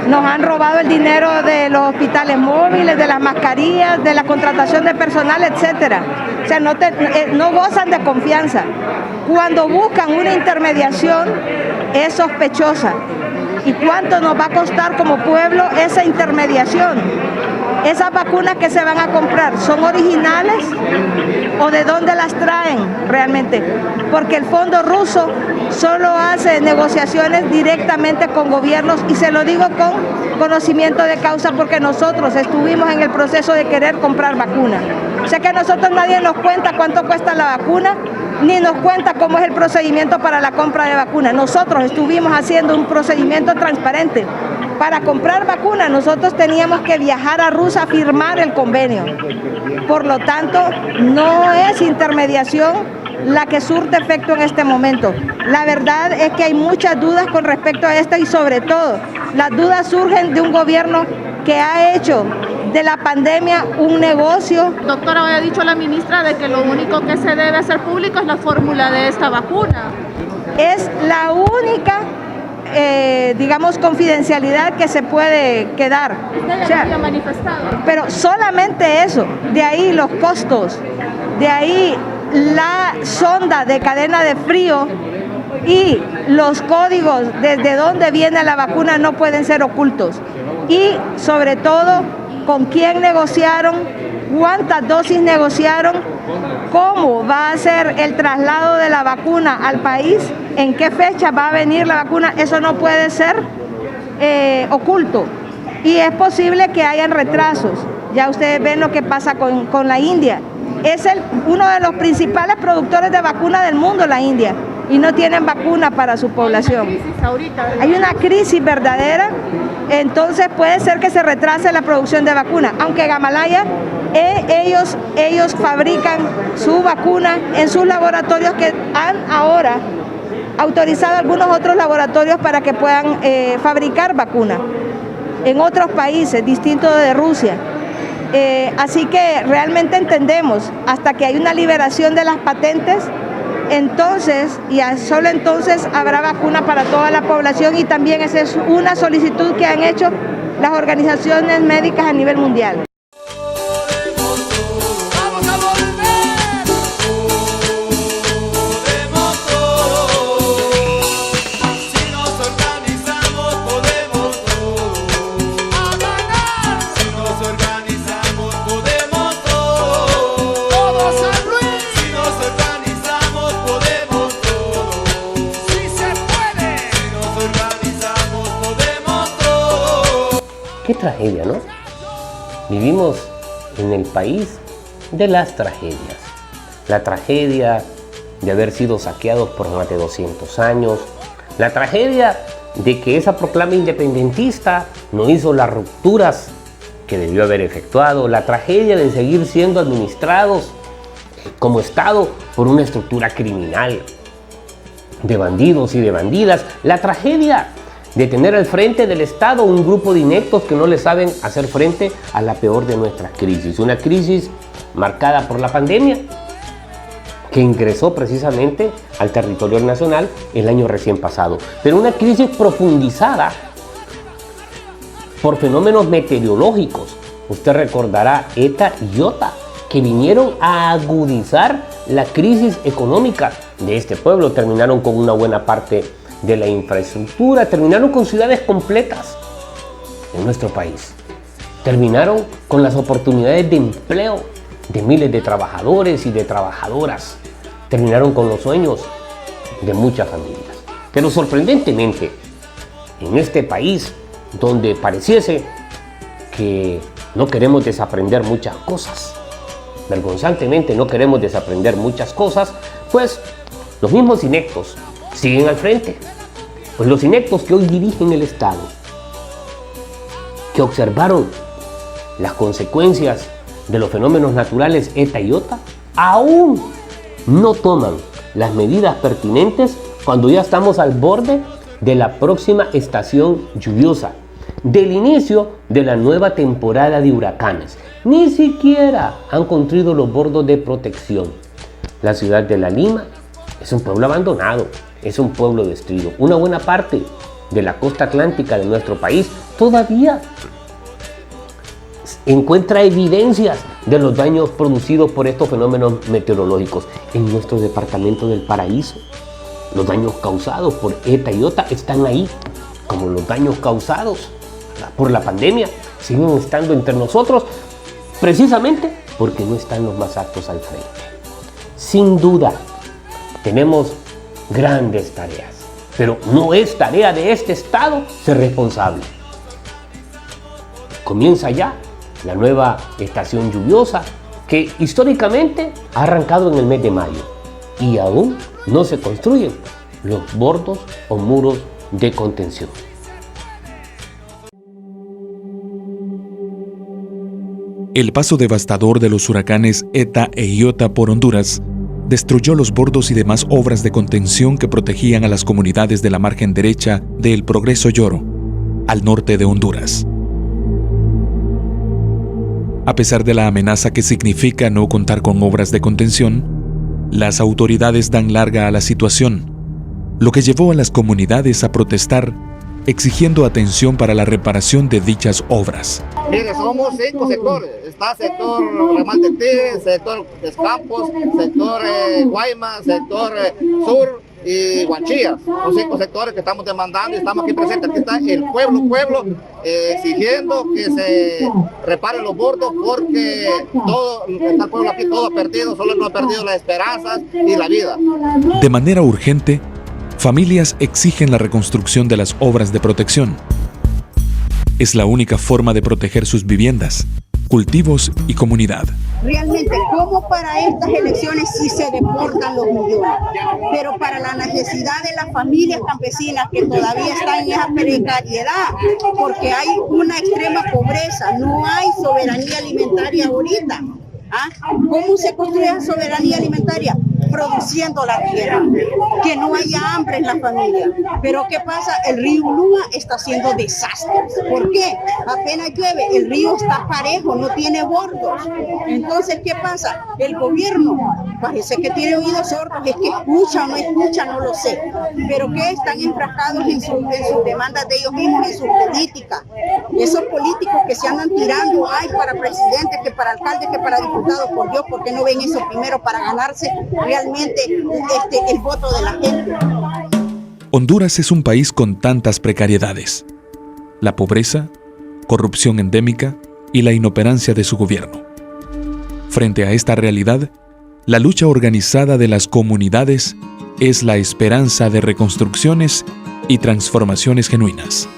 Nos han robado el dinero de los hospitales móviles, de las mascarillas, de la contratación de personal, etcétera. O sea, no gozan de confianza. Cuando buscan una intermediación, es sospechosa. ¿Y cuánto nos va a costar como pueblo esa intermediación? ¿Esas vacunas que se van a comprar son originales o de dónde las traen realmente? Porque el fondo ruso solo hace negociaciones directamente con gobiernos, y se lo digo con conocimiento de causa porque nosotros estuvimos en el proceso de querer comprar vacunas. O sea que a nosotros nadie nos cuenta cuánto cuesta la vacuna, ni nos cuenta cómo es el procedimiento para la compra de vacunas. Nosotros estuvimos haciendo un procedimiento transparente. Para comprar vacunas nosotros teníamos que viajar a Rusia a firmar el convenio. Por lo tanto, no es intermediación la que surte efecto en este momento. La verdad es que hay muchas dudas con respecto a esto, y sobre todo las dudas surgen de un gobierno que ha hecho de la pandemia un negocio. Doctora, había dicho la ministra de que lo único que se debe hacer público es la fórmula de esta vacuna. Es la única digamos, confidencialidad que se puede quedar. Usted ya había manifestado. Pero solamente eso, de ahí los costos, de ahí la sonda de cadena de frío y los códigos desde dónde viene la vacuna no pueden ser ocultos. Y sobre todo, con quién negociaron, cuántas dosis negociaron, cómo va a ser el traslado de la vacuna al país, en qué fecha va a venir la vacuna, eso no puede ser oculto. Y es posible que hayan retrasos. Ya ustedes ven lo que pasa con la India. Es uno de los principales productores de vacunas del mundo, la India, y no tienen vacuna para su población. Hay una crisis verdadera, entonces puede ser que se retrase la producción de vacunas, aunque Gamalaya, ellos fabrican su vacuna en sus laboratorios, que han ahora autorizado algunos otros laboratorios para que puedan fabricar vacunas en otros países distintos de Rusia. Así que realmente entendemos, hasta que hay una liberación de las patentes, entonces, y solo entonces habrá vacuna para toda la población, y también esa es una solicitud que han hecho las organizaciones médicas a nivel mundial. Qué tragedia, ¿no? Vivimos en el país de las tragedias. La tragedia de haber sido saqueados por más de 200 años. La tragedia de que esa proclama independentista no hizo las rupturas que debió haber efectuado. La tragedia de seguir siendo administrados como Estado por una estructura criminal de bandidos y de bandidas. La tragedia de tener al frente del Estado un grupo de ineptos que no le saben hacer frente a la peor de nuestras crisis. Una crisis marcada por la pandemia, que ingresó precisamente al territorio nacional el año recién pasado. Pero una crisis profundizada por fenómenos meteorológicos, usted recordará ETA y IOTA, que vinieron a agudizar la crisis económica de este pueblo. Terminaron con una buena parte de la infraestructura, terminaron con ciudades completas en nuestro país, terminaron con las oportunidades de empleo de miles de trabajadores y de trabajadoras, terminaron con los sueños de muchas familias. Pero sorprendentemente, en este país donde pareciese que no queremos desaprender muchas cosas, vergonzantemente no queremos desaprender muchas cosas, pues los mismos ineptos siguen al frente. Pues los ineptos que hoy dirigen el Estado, que observaron las consecuencias de los fenómenos naturales ETA y IOTA, aún no toman las medidas pertinentes cuando ya estamos al borde de la próxima estación lluviosa, del inicio de la nueva temporada de huracanes. Ni siquiera han construido los bordos de protección. La ciudad de La Lima es un pueblo abandonado, es un pueblo destruido. Una buena parte de la costa atlántica de nuestro país todavía encuentra evidencias de los daños producidos por estos fenómenos meteorológicos. En nuestro departamento del Paraíso, los daños causados por ETA y IOTA están ahí, como los daños causados por la pandemia siguen estando entre nosotros, precisamente porque no están los más aptos al frente. Sin duda, tenemos grandes tareas, pero no es tarea de este Estado ser responsable. Comienza ya la nueva estación lluviosa que históricamente ha arrancado en el mes de mayo y aún no se construyen los bordos o muros de contención. El paso devastador de los huracanes ETA e IOTA por Honduras destruyó los bordos y demás obras de contención que protegían a las comunidades de la margen derecha de El Progreso Lloro, al norte de Honduras. A pesar de la amenaza que significa no contar con obras de contención, las autoridades dan larga a la situación, lo que llevó a las comunidades a protestar, exigiendo atención para la reparación de dichas obras. Mire, somos 5 sectores. Está sector Ramal de Tigre, sector Descampos, sector Guaymas, sector Sur y Guachillas. Son 5 sectores que estamos demandando y estamos aquí presentes. Aquí está el pueblo exigiendo que se reparen los bordos porque todo está el pueblo aquí, todo ha perdido, solo no ha perdido las esperanzas y la vida. De manera urgente, familias exigen la reconstrucción de las obras de protección. Es la única forma de proteger sus viviendas, cultivos y comunidad. Realmente, ¿cómo para estas elecciones sí se deportan los millones? Pero para la necesidad de las familias campesinas que todavía están en esa precariedad, porque hay una extrema pobreza, no hay soberanía alimentaria ahorita. ¿Cómo se construye la soberanía alimentaria? Produciendo la tierra, que no haya hambre en la familia. Pero ¿qué pasa? El río Luma está haciendo desastres. ¿Por qué? Apenas llueve, el río está parejo, no tiene bordos. Entonces, ¿qué pasa? El gobierno parece que tiene oídos sordos, es que escucha o no escucha, no lo sé. Pero que están enfrascados en sus demandas de ellos mismos, en su política. Esos políticos que se andan tirando, hay para presidentes, que para alcaldes, que para diputados, por Dios, ¿por qué no ven eso primero para ganarse realmente el voto de la gente? Honduras es un país con tantas precariedades: la pobreza, corrupción endémica y la inoperancia de su gobierno. Frente a esta realidad, la lucha organizada de las comunidades es la esperanza de reconstrucciones y transformaciones genuinas.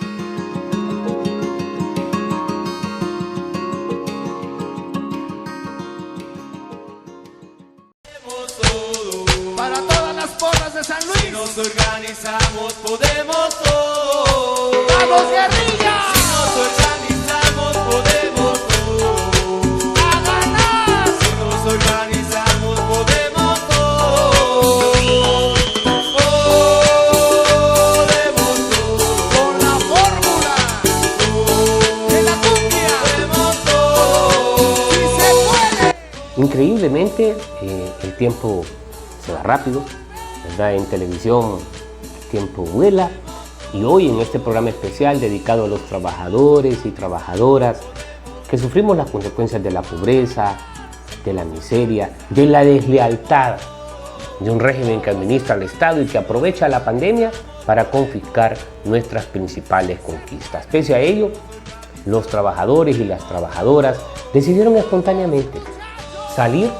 Para todas las porras de San Luis. Si nos organizamos podemos todo. ¡Vamos, guerrilla! Si nos organizamos podemos todo. ¡A ganar! Si nos organizamos podemos todo. Podemos todo. Con la fórmula de la cumbia. Podemos todo. ¡Sí se puede! Increíblemente, el tiempo se va rápido, ¿verdad? En televisión el tiempo vuela, y hoy en este programa especial dedicado a los trabajadores y trabajadoras que sufrimos las consecuencias de la pobreza, de la miseria, de la deslealtad de un régimen que administra el Estado y que aprovecha la pandemia para confiscar nuestras principales conquistas. Pese a ello, los trabajadores y las trabajadoras decidieron espontáneamente salir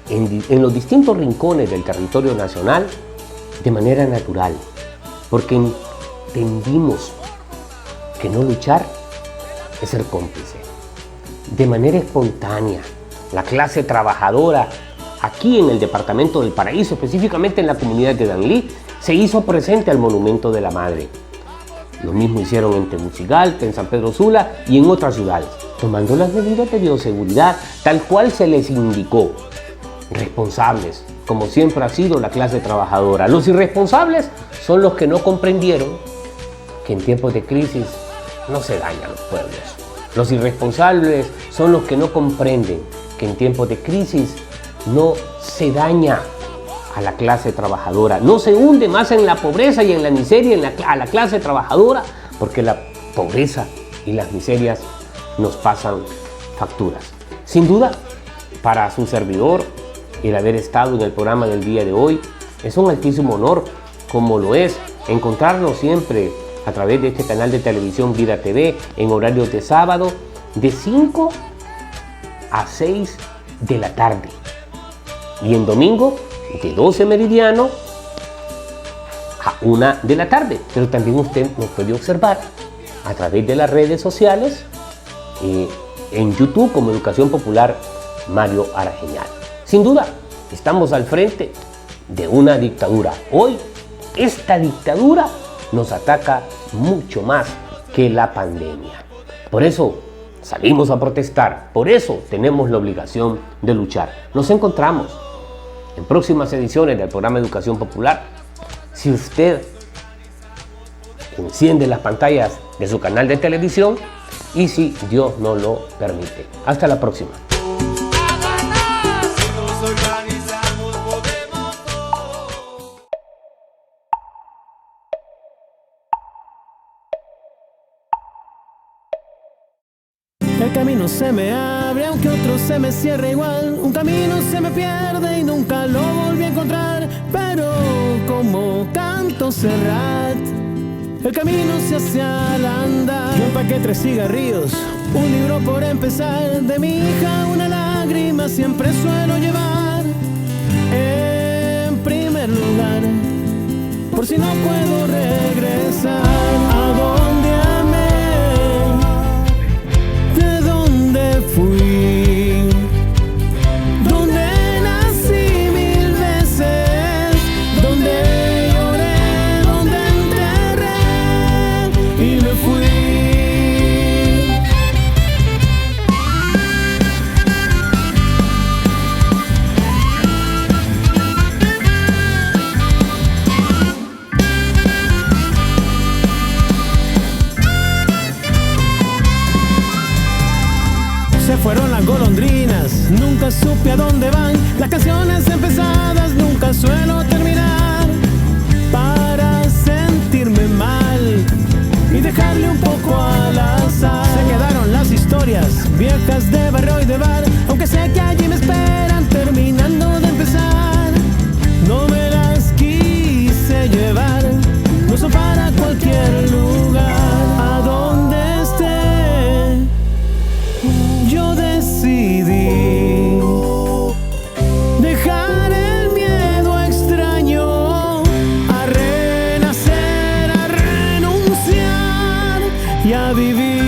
en los distintos rincones del territorio nacional de manera natural, porque entendimos que no luchar es ser cómplice. De manera espontánea, la clase trabajadora aquí en el departamento del Paraíso, específicamente en la comunidad de Danlí, se hizo presente al Monumento de la Madre. Lo mismo hicieron en Tegucigalpa, en San Pedro Sula y en otras ciudades, tomando las medidas de bioseguridad tal cual se les indicó. Responsables, como siempre ha sido la clase trabajadora. Los irresponsables son los que no comprendieron que en tiempos de crisis no se dañan los pueblos. Los irresponsables son los que no comprenden que en tiempos de crisis no se daña a la clase trabajadora, no se hunde más en la pobreza y en la miseria a la clase trabajadora, porque la pobreza y las miserias nos pasan facturas. Sin duda, para su servidor, el haber estado en el programa del día de hoy es un altísimo honor, como lo es encontrarnos siempre a través de este canal de televisión Vida TV en horarios de sábado de 5 a 6 de la tarde y en domingo de 12 meridiano a 1 de la tarde. Pero también usted nos puede observar a través de las redes sociales en YouTube como Educación Popular Mario Argeñal. Sin duda, estamos al frente de una dictadura. Hoy, esta dictadura nos ataca mucho más que la pandemia. Por eso salimos a protestar, por eso tenemos la obligación de luchar. Nos encontramos en próximas ediciones del programa Educación Popular. Si usted enciende las pantallas de su canal de televisión y si Dios no lo permite. Hasta la próxima. El camino se me abre aunque otro se me cierre igual. Un camino se me pierde y nunca lo volví a encontrar. Pero como canto Serrat, el camino se hace al andar. Un paquete, 3 cigarrillos, un libro por empezar. De mi hija una lágrima siempre suelo llevar. En primer lugar, por si no puedo regresar a donde amé. Fui donde nací 1000 veces, donde lloré, donde enterré y me fui. Se fueron las golondrinas, nunca supe a dónde van. Las canciones empezadas nunca suelo terminar. Para sentirme mal y dejarle un poco al azar. Se quedaron las historias viejas de barrio y de bar, aunque sé que allí me esperan terminando de empezar. No me las quise llevar, no son para cualquier lugar. A donde esté, yo decidí dejar el miedo extraño, a renacer, a renunciar y a vivir.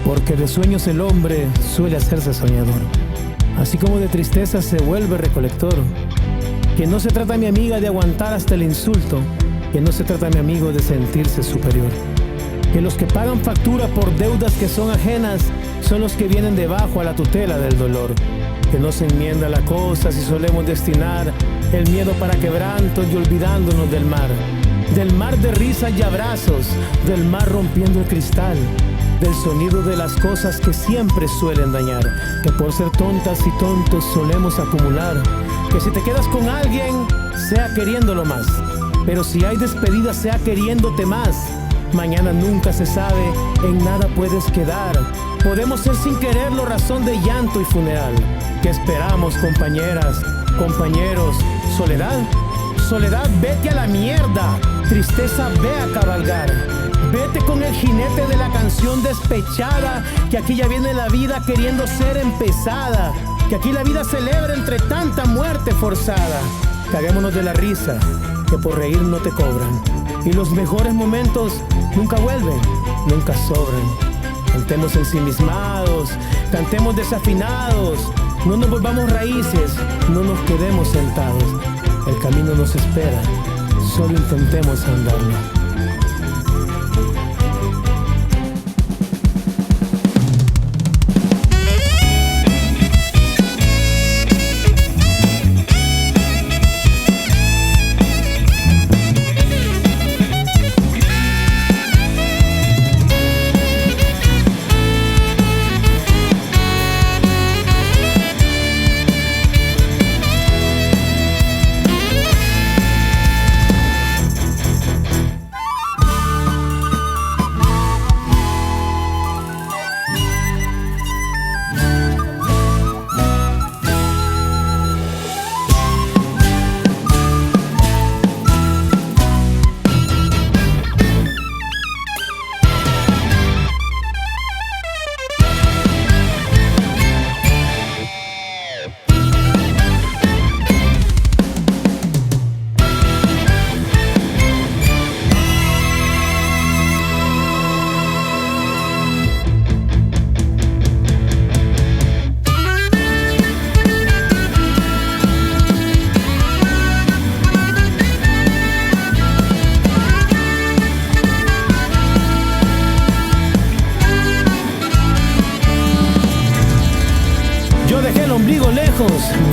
Porque de sueños el hombre suele hacerse soñador, así como de tristeza se vuelve recolector. Que no se trata, mi amiga, de aguantar hasta el insulto, que no se trata, mi amigo, de sentirse superior. que los que pagan factura por deudas que son ajenas son los que vienen debajo a la tutela del dolor. Que no se enmienda la cosa si solemos destinar el miedo para quebrantos y olvidándonos del mar de risas y abrazos, del mar rompiendo el cristal, del sonido de las cosas que siempre suelen dañar, que por ser tontas y tontos solemos acumular, que si te quedas con alguien, sea queriéndolo más, pero si hay despedida, sea queriéndote más. Mañana nunca se sabe, en nada puedes quedar. Podemos ser sin quererlo razón de llanto y funeral. ¿Qué esperamos, compañeras, compañeros? ¿Soledad? Soledad, vete a la mierda. Tristeza, ve a cabalgar. Vete con el jinete de la canción despechada, que aquí ya viene la vida queriendo ser empezada, que aquí la vida celebra entre tanta muerte forzada. Caguémonos de la risa, que por reír no te cobran, y los mejores momentos nunca vuelven, nunca sobran. Cantemos ensimismados, cantemos desafinados, no nos volvamos raíces, no nos quedemos sentados. El camino nos espera, solo intentemos andarlo.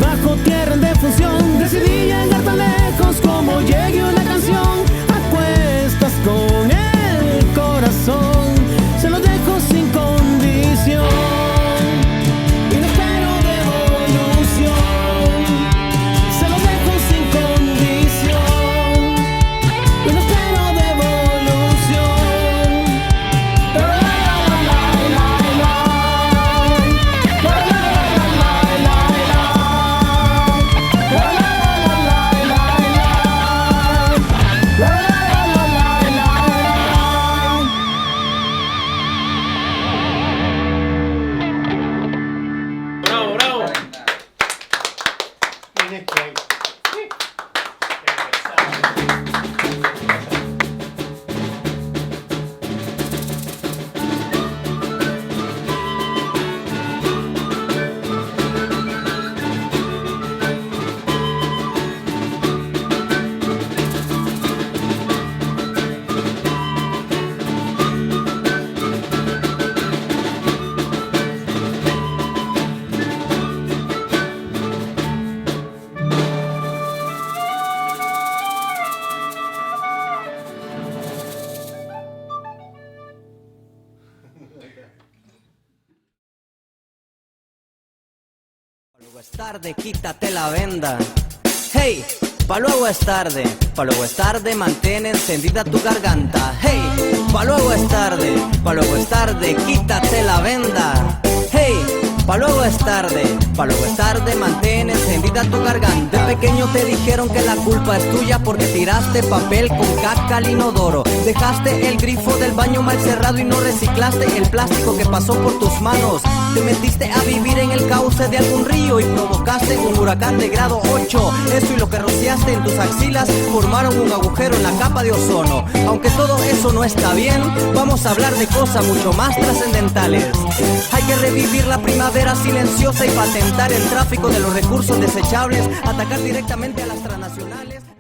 Bajo tierra en defunción, decidí llegar tan lejos como llegue una canción. A cuestas con el corazón, se lo dejo sin condición. Y no espero devolución, se lo dejo sin condición. Y no espero devolución. Luego es tarde, quítate la venda. Hey, pa' luego es tarde, pa' luego es tarde, mantén encendida tu garganta. Hey, pa' luego es tarde, quítate la venda. Hey, pa' luego es tarde, mantén encendida tu garganta. De pequeño te dijeron que la culpa es tuya porque tiraste papel con caca al inodoro. Dejaste el grifo del baño mal cerrado y no reciclaste el plástico que pasó por tus manos. Te metiste a vivir en el cauce de algún río y provocaste un huracán de grado 8. Eso y lo que rociaste en tus axilas formaron un agujero en la capa de ozono. Aunque todo eso no está bien, vamos a hablar de cosas mucho más trascendentales. Hay que revivir la primavera silenciosa y patentar el tráfico de los recursos desechables, atacar directamente a las transnacionales.